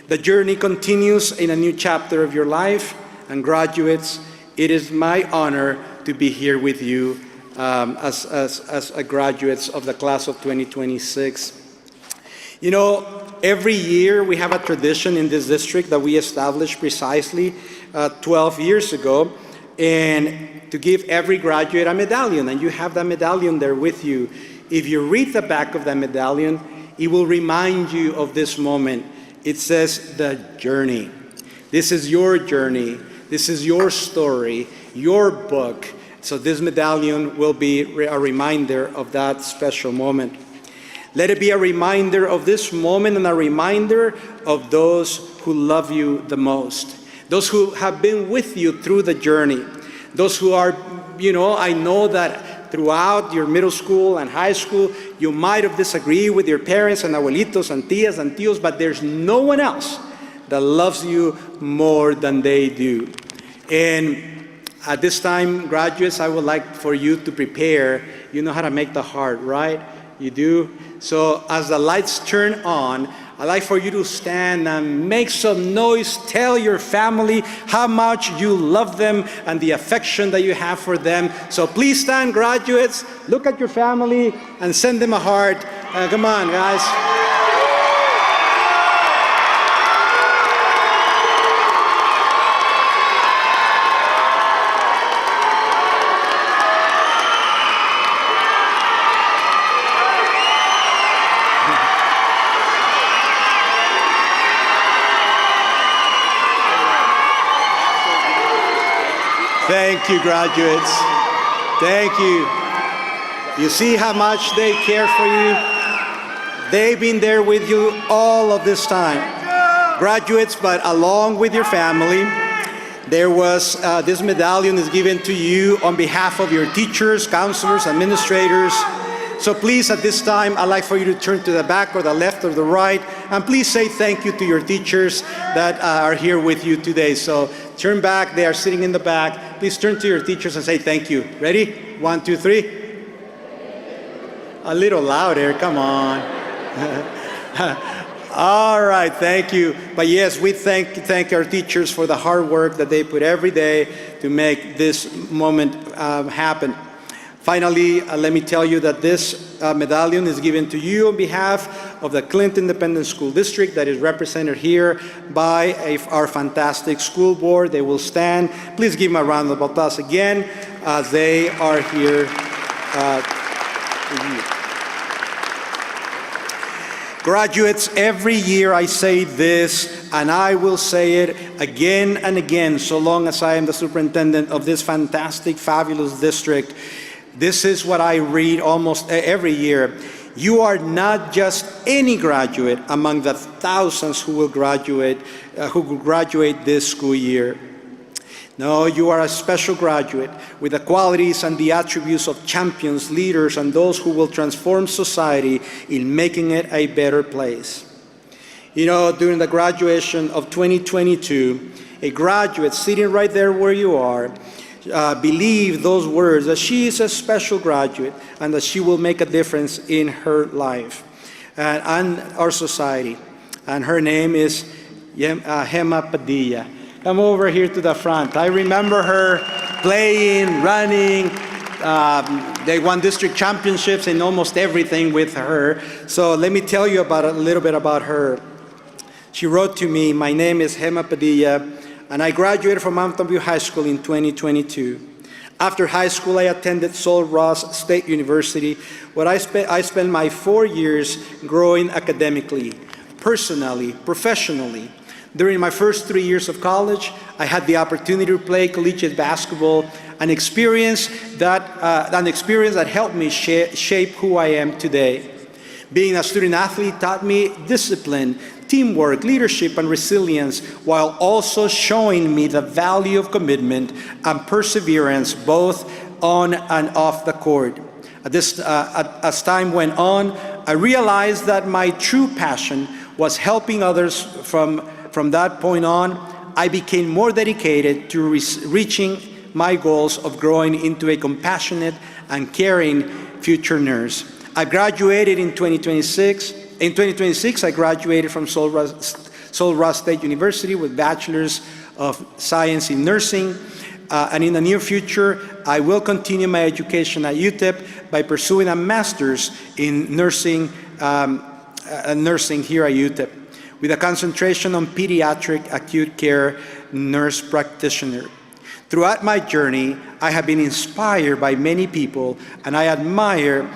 The journey continues in a new chapter of your life, and graduates, it is my honor to be here with you as graduates of the class of 2026. You know, every year we have a tradition in this district that we established precisely 12 years ago, and to give every graduate a medallion, and you have that medallion there with you. If you read the back of that medallion, it will remind you of this moment. It says, the journey. This is your journey. This is your story, your book. So this medallion will be a reminder of that special moment. Let it be a reminder of this moment and a reminder of those who love you the most. Those who have been with you through the journey. Those who are, I know that throughout your middle school and high school, you might have disagreed with your parents and abuelitos and tías and tíos, but there's no one else that loves you more than they do. And at this time, graduates, I would like for you to prepare. You know how to make the heart, right? You do? So as the lights turn on, I'd like for you to stand and make some noise. Tell your family how much you love them and the affection that you have for them. So please stand, graduates. Look at your family and send them a heart. Come on, guys. Thank you, graduates. Thank you. You see how much they care for you? They've been there with you all of this time. Graduates, but along with your family, there was, this medallion is given to you on behalf of your teachers, counselors, administrators. So please, at this time, I'd like for you to turn to the back or the left or the right, and please say thank you to your teachers that are here with you today. So turn back, they are sitting in the back. Please turn to your teachers and say thank you. Ready? 1, 2, 3. A little louder, come on. All right, thank you. But yes, we thank our teachers for the hard work that they put every day to make this moment happen. Finally, let me tell you that this medallion is given to you on behalf of the Clinton Independent School District that is represented here by our fantastic school board. They will stand. Please give them a round of applause again as they are here with you. Graduates, every year I say this, and I will say it again and again, so long as I am the superintendent of this fantastic, fabulous district. This is what I read almost every year. You are not just any graduate among the thousands who will graduate this school year. No, you are a special graduate with the qualities and the attributes of champions, leaders, and those who will transform society in making it a better place. You know, during the graduation of 2022, a graduate sitting right there where you are believed those words, that she is a special graduate and that she will make a difference in her life and our society. And her name is Gema Padilla. Come over here to the front. I remember her playing, running. They won district championships in almost everything with her. So let me tell you a little bit about her. She wrote to me, "My name is Gema Padilla, and I graduated from Mountain View High School in 2022. After high school, I attended Sul Ross State University, where I spent my 4 years growing academically, personally, professionally. During my first 3 years of college, I had the opportunity to play collegiate basketball, an experience that helped me shape who I am today. Being a student athlete taught me discipline, teamwork, leadership, and resilience, while also showing me the value of commitment and perseverance both on and off the court. As time went on, I realized that my true passion was helping others. From that point on, I became more dedicated to reaching my goals of growing into a compassionate and caring future nurse. I graduated in 2026. In 2026, I graduated from Sul Ross State University with Bachelor's of Science in Nursing. And in the near future, I will continue my education at UTEP by pursuing a master's in nursing, nursing here at UTEP, with a concentration on pediatric acute care nurse practitioner. Throughout my journey, I have been inspired by many people, and I admire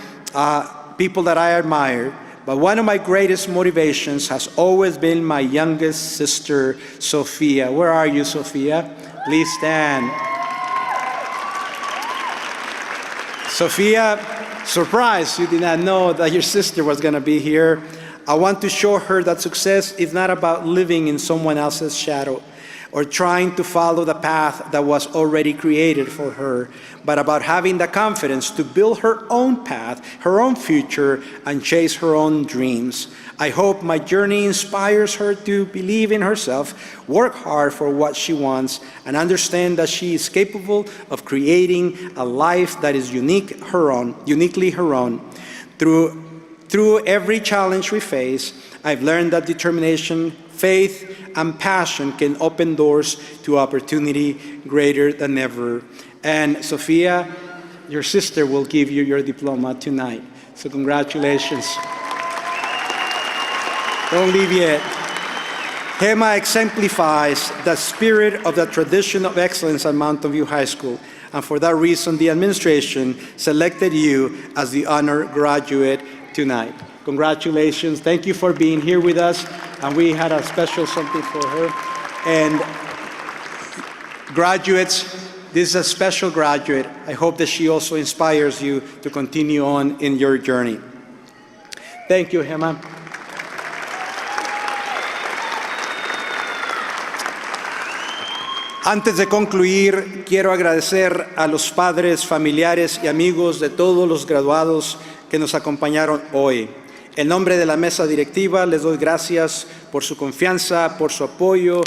people that I admire. But one of my greatest motivations has always been my youngest sister, Sophia. Where are you, Sophia? Please stand. Sophia, surprise, you did not know that your sister was going to be here. I want to show her that success is not about living in someone else's shadow or trying to follow the path that was already created for her, but about having the confidence to build her own path, her own future, and chase her own dreams. I hope my journey inspires her to believe in herself, work hard for what she wants, and understand that she is capable of creating a life that is uniquely her own. Through every challenge we face, I've learned that determination, faith, and passion can open doors to opportunity greater than ever. And Sophia, your sister will give you your diploma tonight. So congratulations. Don't leave yet. Gemma exemplifies the spirit of the tradition of excellence at Mountain View High School. And for that reason, the administration selected you as the honor graduate tonight. Congratulations. Thank you for being here with us. And we had a special something for her. And graduates, this is a special graduate. I hope that she also inspires you to continue on in your journey. Thank you, Gemma. Antes de concluir, quiero agradecer a los padres, familiares y amigos de todos los graduados que nos acompañaron hoy. En nombre de la mesa directiva, les doy gracias por su confianza, por su apoyo,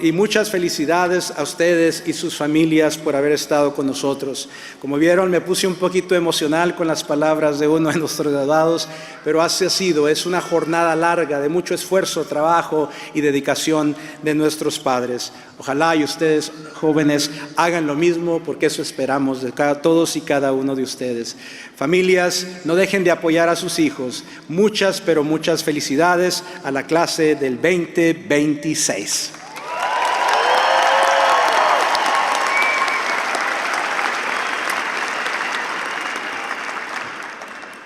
y muchas felicidades a ustedes y sus familias por haber estado con nosotros. Como vieron, me puse un poquito emocional con las palabras de uno de nuestros graduados, pero así ha sido. Es una jornada larga de mucho esfuerzo, trabajo y dedicación de nuestros padres. Ojalá y ustedes, jóvenes, hagan lo mismo, porque eso esperamos de todos y cada uno de ustedes. Familias, no dejen de apoyar a sus hijos. Muchas, pero muchas felicidades a la clase del 2026.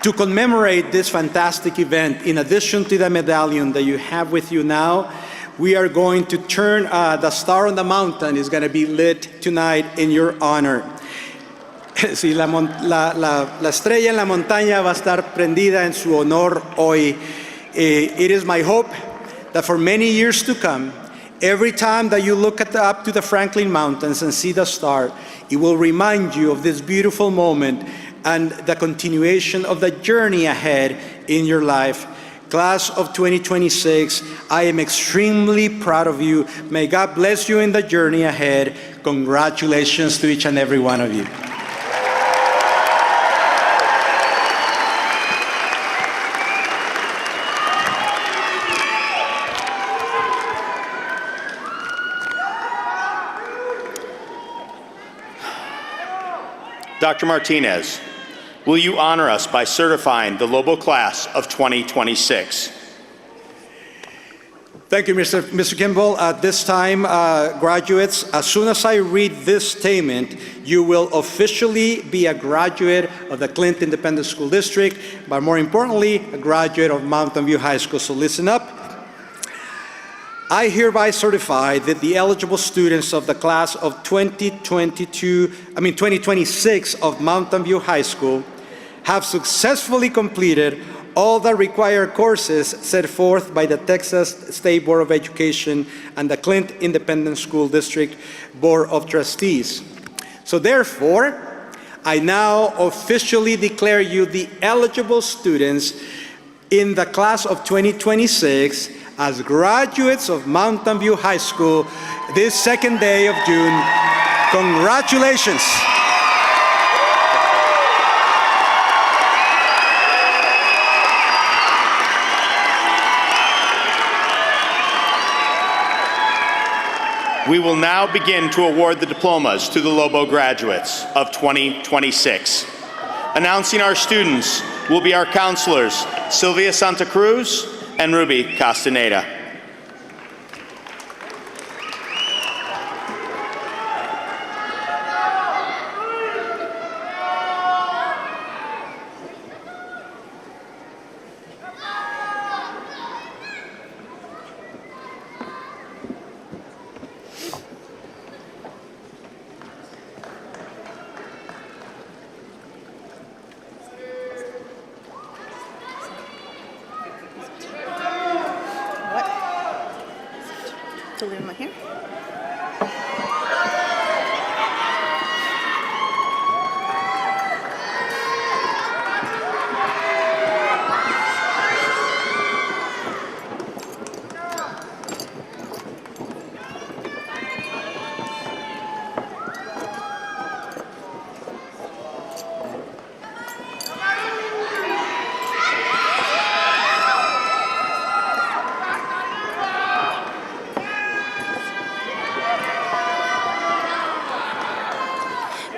To commemorate this fantastic event, in addition to the medallion that you have with you now, we are going to turn the star on the mountain is going to be lit tonight in your honor. Sí, la estrella en la montaña va a estar prendida en su honor hoy. It is my hope that for many years to come, every time that you look up to the Franklin Mountains and see the star, it will remind you of this beautiful moment and the continuation of the journey ahead in your life. Class of 2026, I am extremely proud of you. May God bless you in the journey ahead. Congratulations to each and every one of you. Dr. Martinez, will you honor us by certifying the Lobo class of 2026? Thank you, Mr. Kimball. At this time, graduates, as soon as I read this statement, you will officially be a graduate of the Clint Independent School District, but more importantly, a graduate of Mountain View High School. So listen up. I hereby certify that the eligible students of the class of 2026 of Mountain View High School have successfully completed all the required courses set forth by the Texas State Board of Education and the Clint Independent School District Board of Trustees. So therefore, I now officially declare you the eligible students in the class of 2026 as graduates of Mountain View High School this second day of June. Congratulations. We will now begin to award the diplomas to the Lobo graduates of 2026. Announcing our students will be our counselors, Sylvia Santa Cruz and Ruby Castaneda. To leave them here.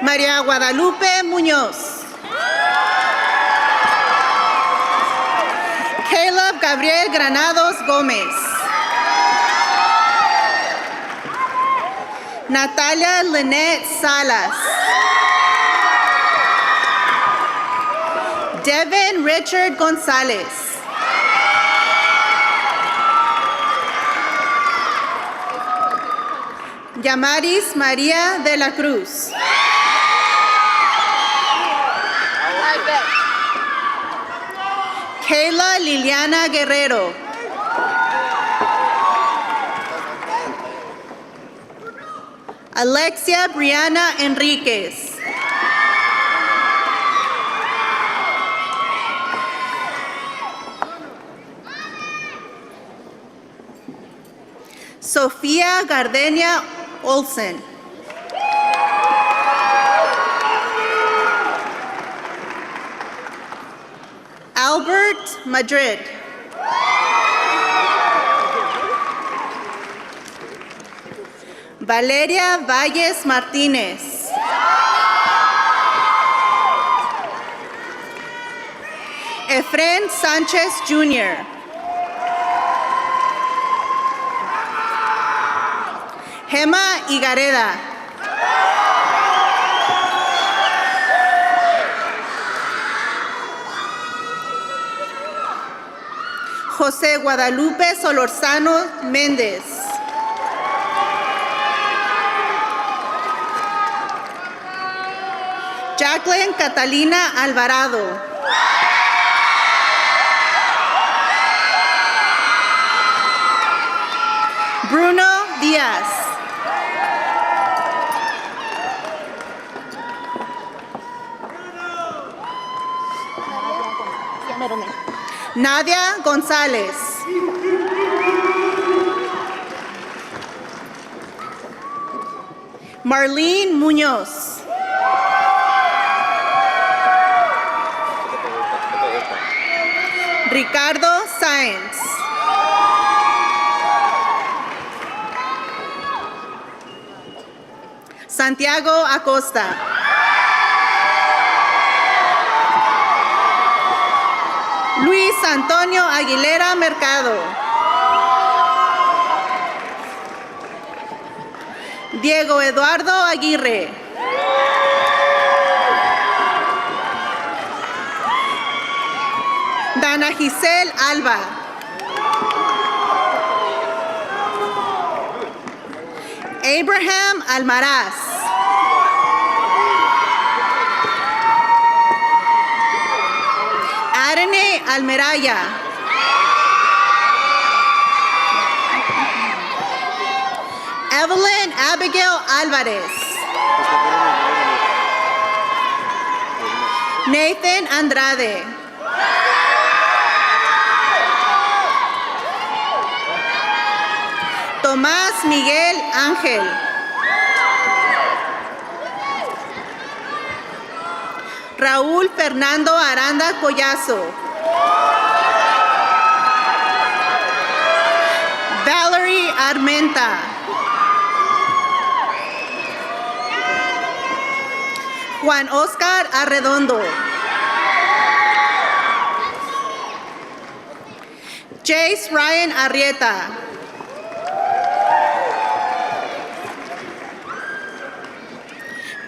María Guadalupe Muñoz. Caleb Gabriel Granados Gómez. Natalia Lynette Salas. Devin Richard Gonzalez. Yamaris María de la Cruz. Kayla Liliana Guerrero. Alexia Brianna Enriquez. Sofía Gardenia Olsen. Albert Madrid. Valeria Valles Martínez. Efren Sánchez Jr. Gemma Igareda. José Guadalupe Solorzano Méndez. Jacqueline Catalina Alvarado. Bruno Díaz. Nadia González. Marlene Muñoz. Ricardo Sáenz. Santiago Acosta. Luis Antonio Aguilera Mercado. Diego Eduardo Aguirre. Dana Giselle Alba. Abraham Almaraz. Arene Almeraya. Evelyn Abigail Alvarez. Nathan Andrade. Tomás Miguel Ángel. Raúl Fernando Aranda Collazo. Valerie Armenta. Juan Oscar Arredondo. Jace Ryan Arrieta.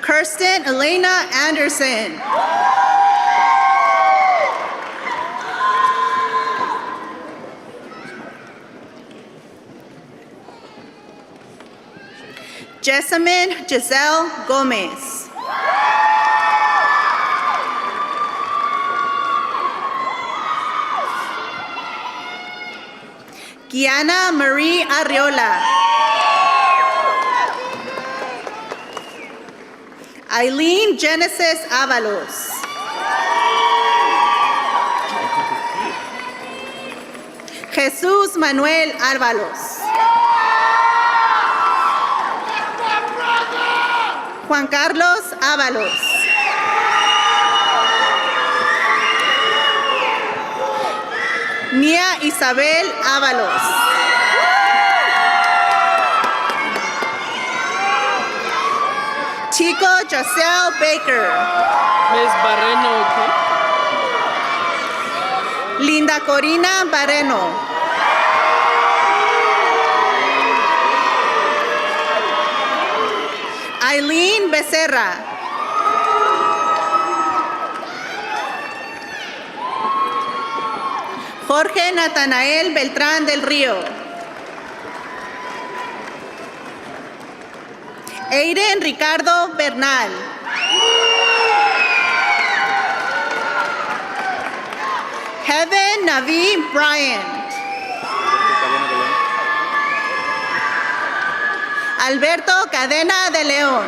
Kirsten Elena Anderson. Jessamine Giselle Gomez. Kiana Marie Arriola. Eileen Genesis Avalos. Jesús Manuel Ávalos. Juan Carlos Ávalos. Nia Isabel Ávalos. Chico Giselle Baker. Miss Barreno, Linda Corina Barreno. Eileen Becerra. Jorge Natanael Beltrán del Río. Aiden Ricardo Bernal. Heaven Naví Bryant. Alberto Cadena de León.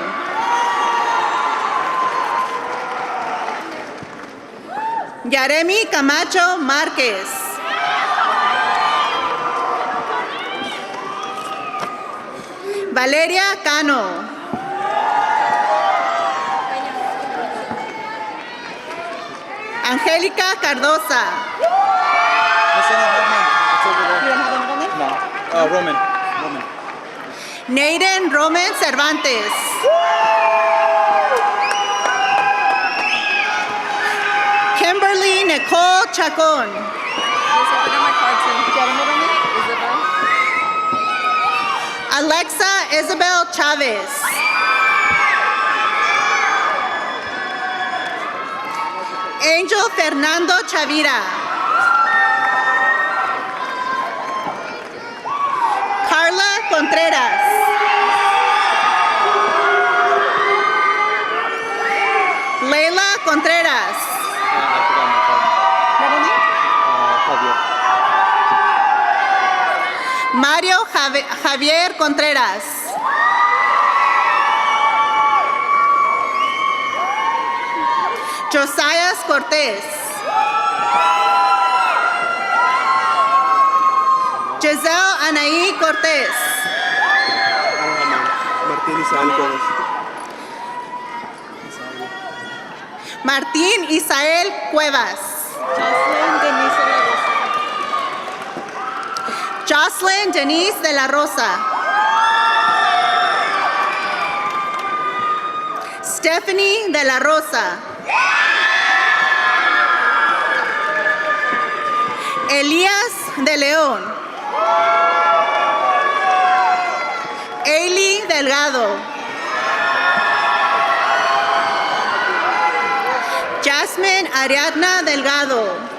Yaremi Camacho Márquez. Valeria Cano. Angélica Cardosa. Roman. Naden Roman Cervantes. Kimberly Nicole Chacón. Alexa Isabel Chavez. Angel Fernando Chavira. Carla Contreras. Leila Contreras. Mario Javier Contreras. Josias Cortés. Giselle Anaí Cortés. Martín Isael Cuevas. Jocelyn Denise de la Rosa. Stephanie de la Rosa. Elías de León. Eili Delgado. Jasmine Ariadna Delgado.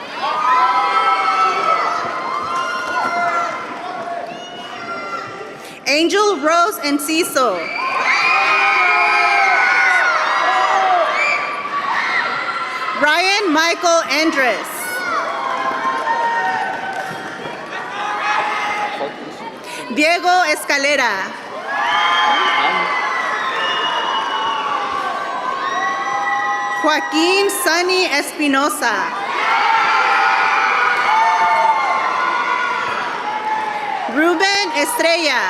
Angel Rose Enciso. Ryan Michael Andres. Diego Escalera. Joaquín Sunny Espinosa. Ruben Estrella.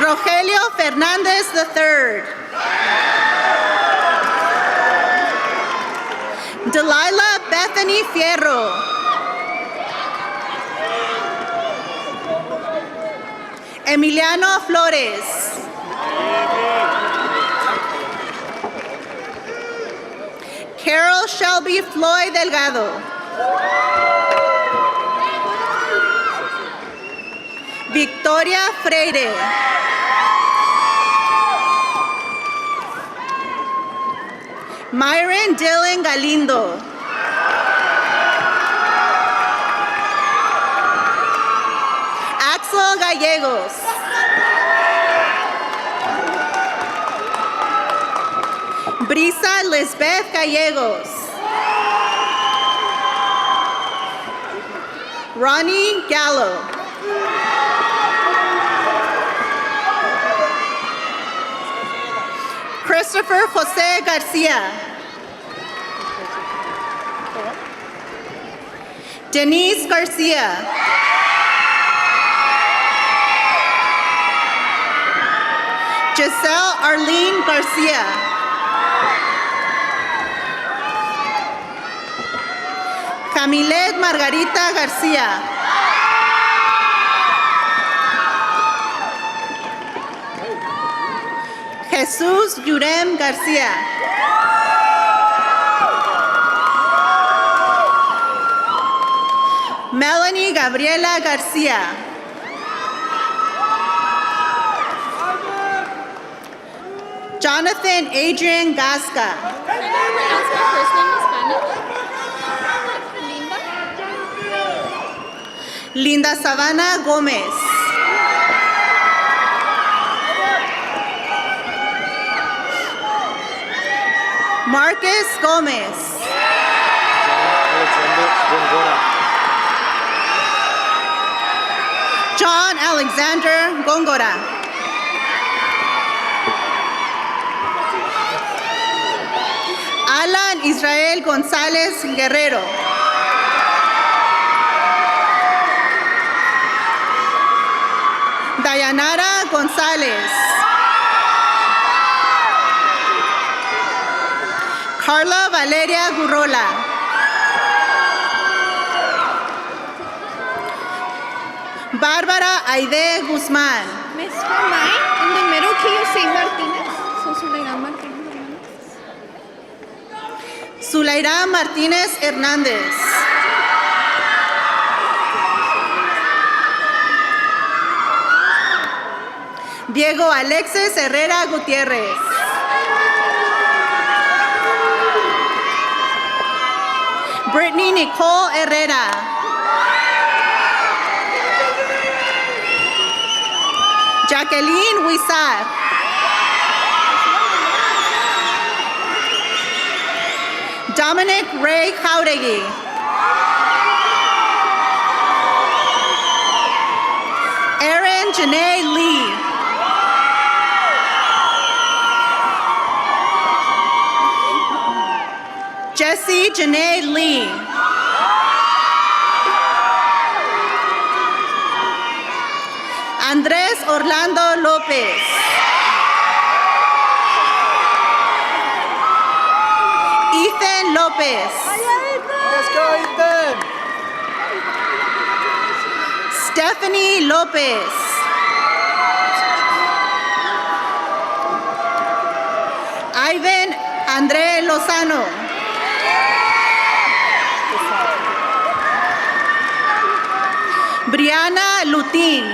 Rogelio Fernández III. Delilah Bethany Fierro. Emiliano Flores. Carol Shelby Floyd Delgado. Victoria Freire. Myron Dylan Galindo. Axel Gallegos. Brisa Lisbeth Gallegos. Ronnie Gallo. Christopher Jose Garcia. Denise Garcia. Giselle Arlene Garcia. Camilette Margarita Garcia. Jesús Yurem Garcia. Melanie Gabriela Garcia. Jonathan Adrian Gasca. Linda Savannah Gomez. Marcus Gomez. John Alexander Gongora. Alan Israel González Guerrero. Dayanara González. Carla Valeria Gurrola. Bárbara Aide Guzmán. Miss Mine, in the middle, can you say Martinez? So Zuleira Martinez. Zulaira Martínez Hernández. Diego Alexis Herrera Gutiérrez. Brittany Nicole Herrera. Jacqueline Huizar. Dominic Ray Jauregui. Erin Janae Lee. Jessie Janae Lee. Andrés Orlando López. Ethan López. Let's go, Ethan. Stephanie López. Ivan André Lozano. Brianna Lutín.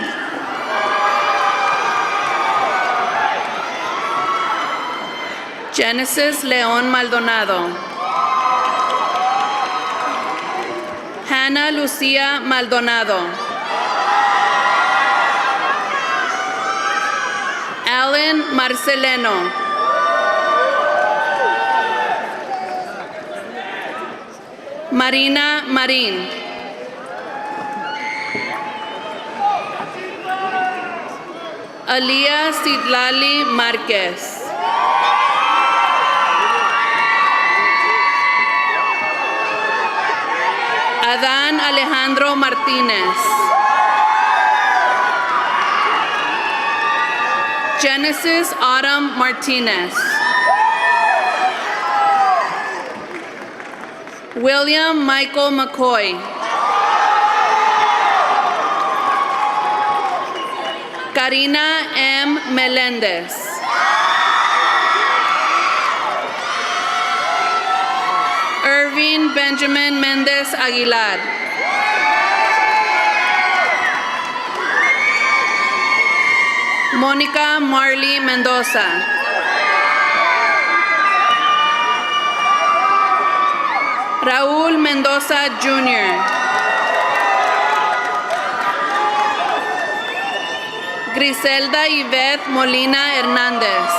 Genesis León Maldonado. Hannah Lucía Maldonado. Alan Marceleno. Marina Marín. Alía Sidlali Márquez. Adán Alejandro Martínez. Genesis Autumn Martinez. William Michael McCoy. Karina M. Melendez. Irving Benjamin Mendez Aguilar. Mónica Marley Mendoza. Raúl Mendoza Jr. Griselda Yvette Molina Hernández.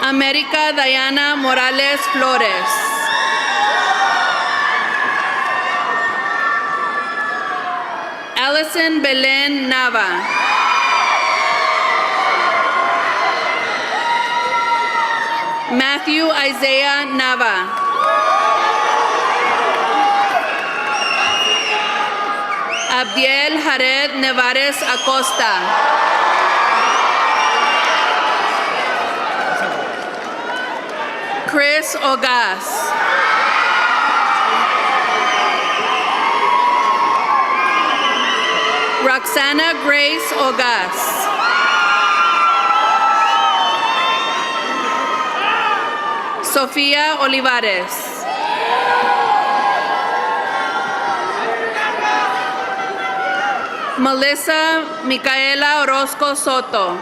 América Diana Morales Flores. Allison Belén Nava. Matthew Isaiah Nava. Abdiel Jared Nevares Acosta. Chris Ogas. Roxana Grace Ogas. Sofía Olivares. Melissa Micaela Orozco Soto.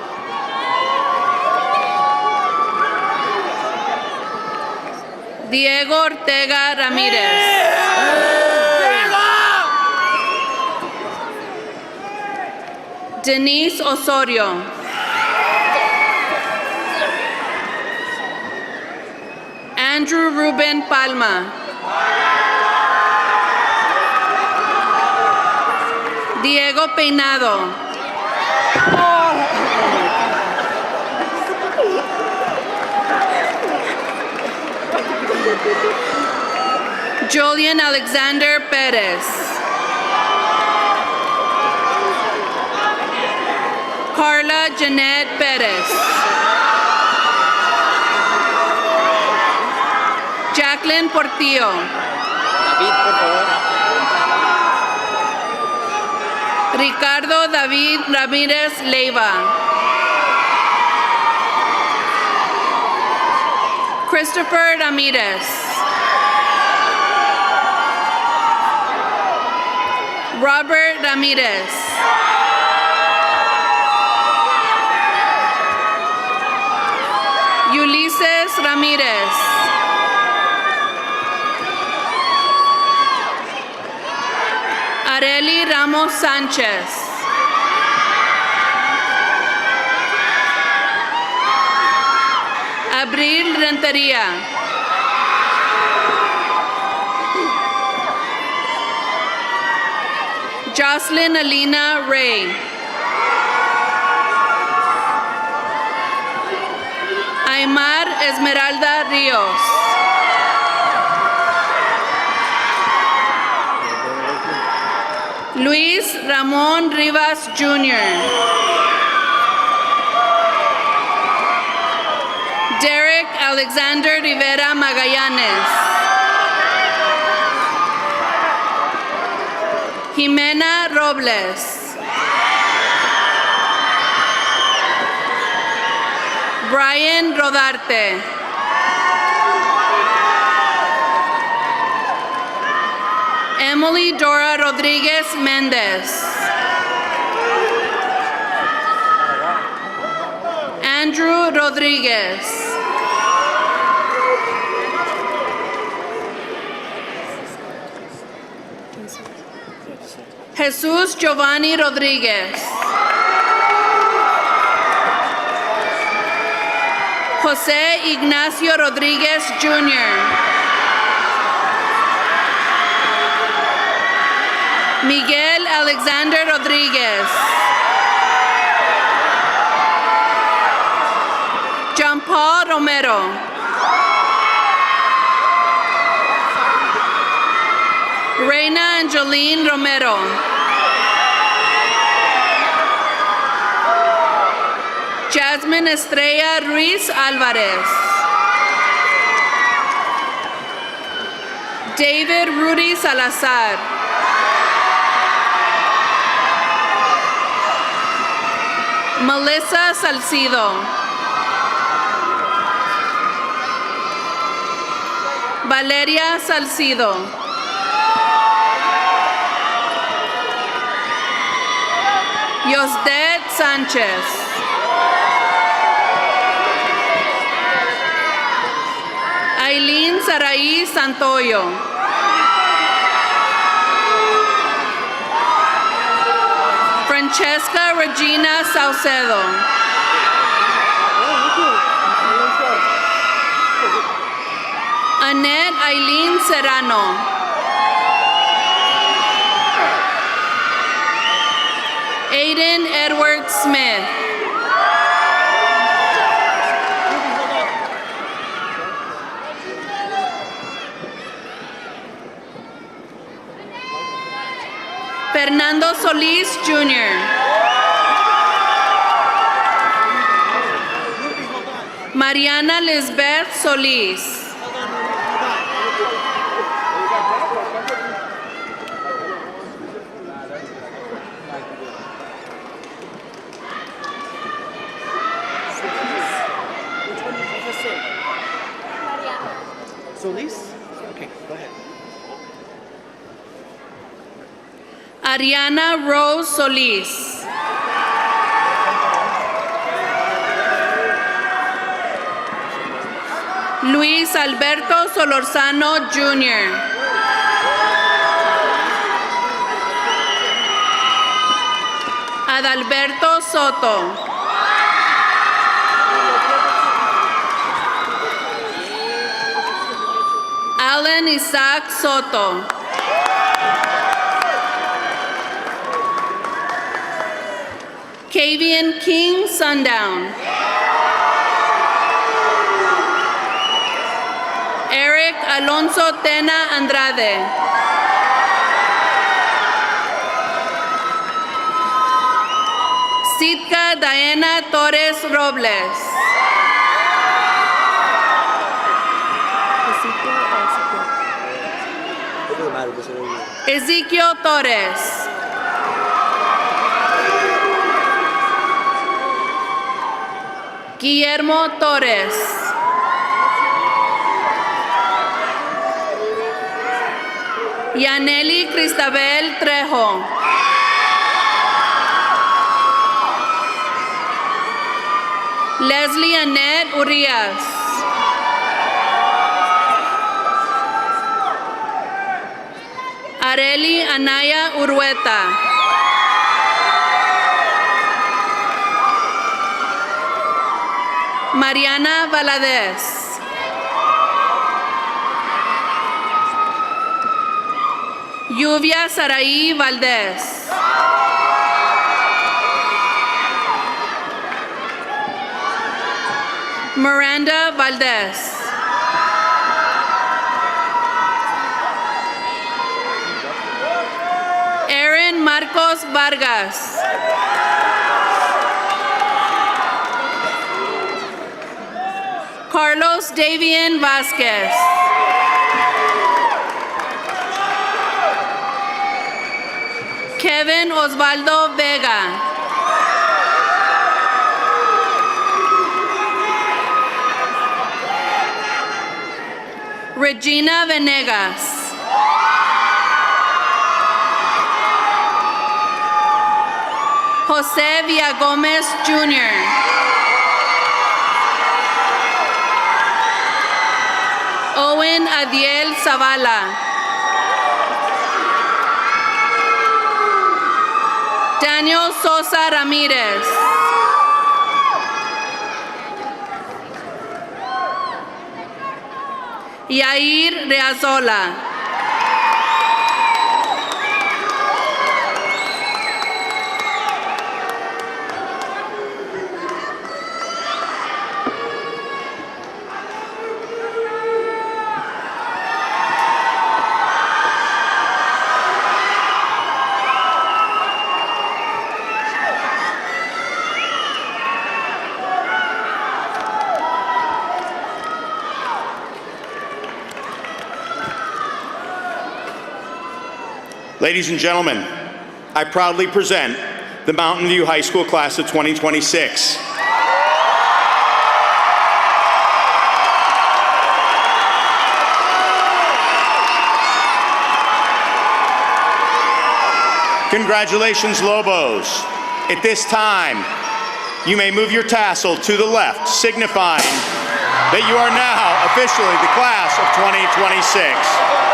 Diego Ortega Ramírez. Denise Osorio. Andrew Ruben Palma. Diego Peinado. Julian Alexander Perez. Carla Jeanette Perez. Jacqueline Portillo. David, por favor. Ricardo David Ramírez Leiva. Christopher Ramirez. Robert Ramirez. Ulises Ramirez. Areli Ramos Sánchez. Abril Rentería. Jocelyn Alina Ray. Aymar Esmeralda Ríos. Luis Ramón Rivas Jr. Derek Alexander Rivera Magallanes. Jimena Robles. Brian Rodarte. Emily Dora Rodriguez Mendez. Andrew Rodriguez. Jesús Giovanni Rodriguez. José Ignacio Rodriguez Jr. Miguel Alexander Rodriguez. John Paul Romero. Reina Angeline Romero. Jasmine Estrella Ruiz Alvarez. David Rudy Salazar. Melissa Salcido. Valeria Salcido. Yosdet Sanchez. Aileen Saraí Santoyo. Francesca Regina Saucedo. Annette Aileen Serrano. Aiden Edward Smith. Fernando Solis Jr. Mariana Lisbeth Solis. Solis? Okay, go ahead. Ariana Rose Solis. Luis Alberto Solorzano Jr. Adalberto Soto. Alan Isaac Soto. Kavian King Sundown. Eric Alonso Tena Andrade. Sitka Diana Torres Robles. Ezequiel Torres. Guillermo Torres. Yaneli Cristabel Trejo. Leslie Annette Urias. Areli Anaya Urueta. Mariana Valadez. Lluvia Saraí Valdez. Miranda Valdez. Aaron Marcos Vargas. Carlos Davian Vasquez. Kevin Osvaldo Vega. Regina Venegas. Jose Villagomez Jr. Owen Adiel Zavala. Daniel Sosa Ramirez. Yair Reazola. Ladies and gentlemen, I proudly present the Mountain View High School class of 2026. Congratulations, Lobos. At this time, you may move your tassel to the left, signifying that you are now officially the class of 2026.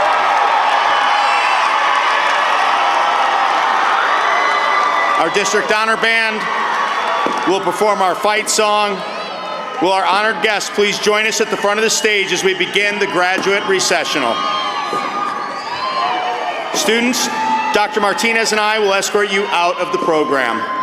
Our District Honor Band will perform our fight song. Will our honored guests please join us at the front of the stage as we begin the graduate recessional. Students, Dr. Martinez and I will escort you out of the program.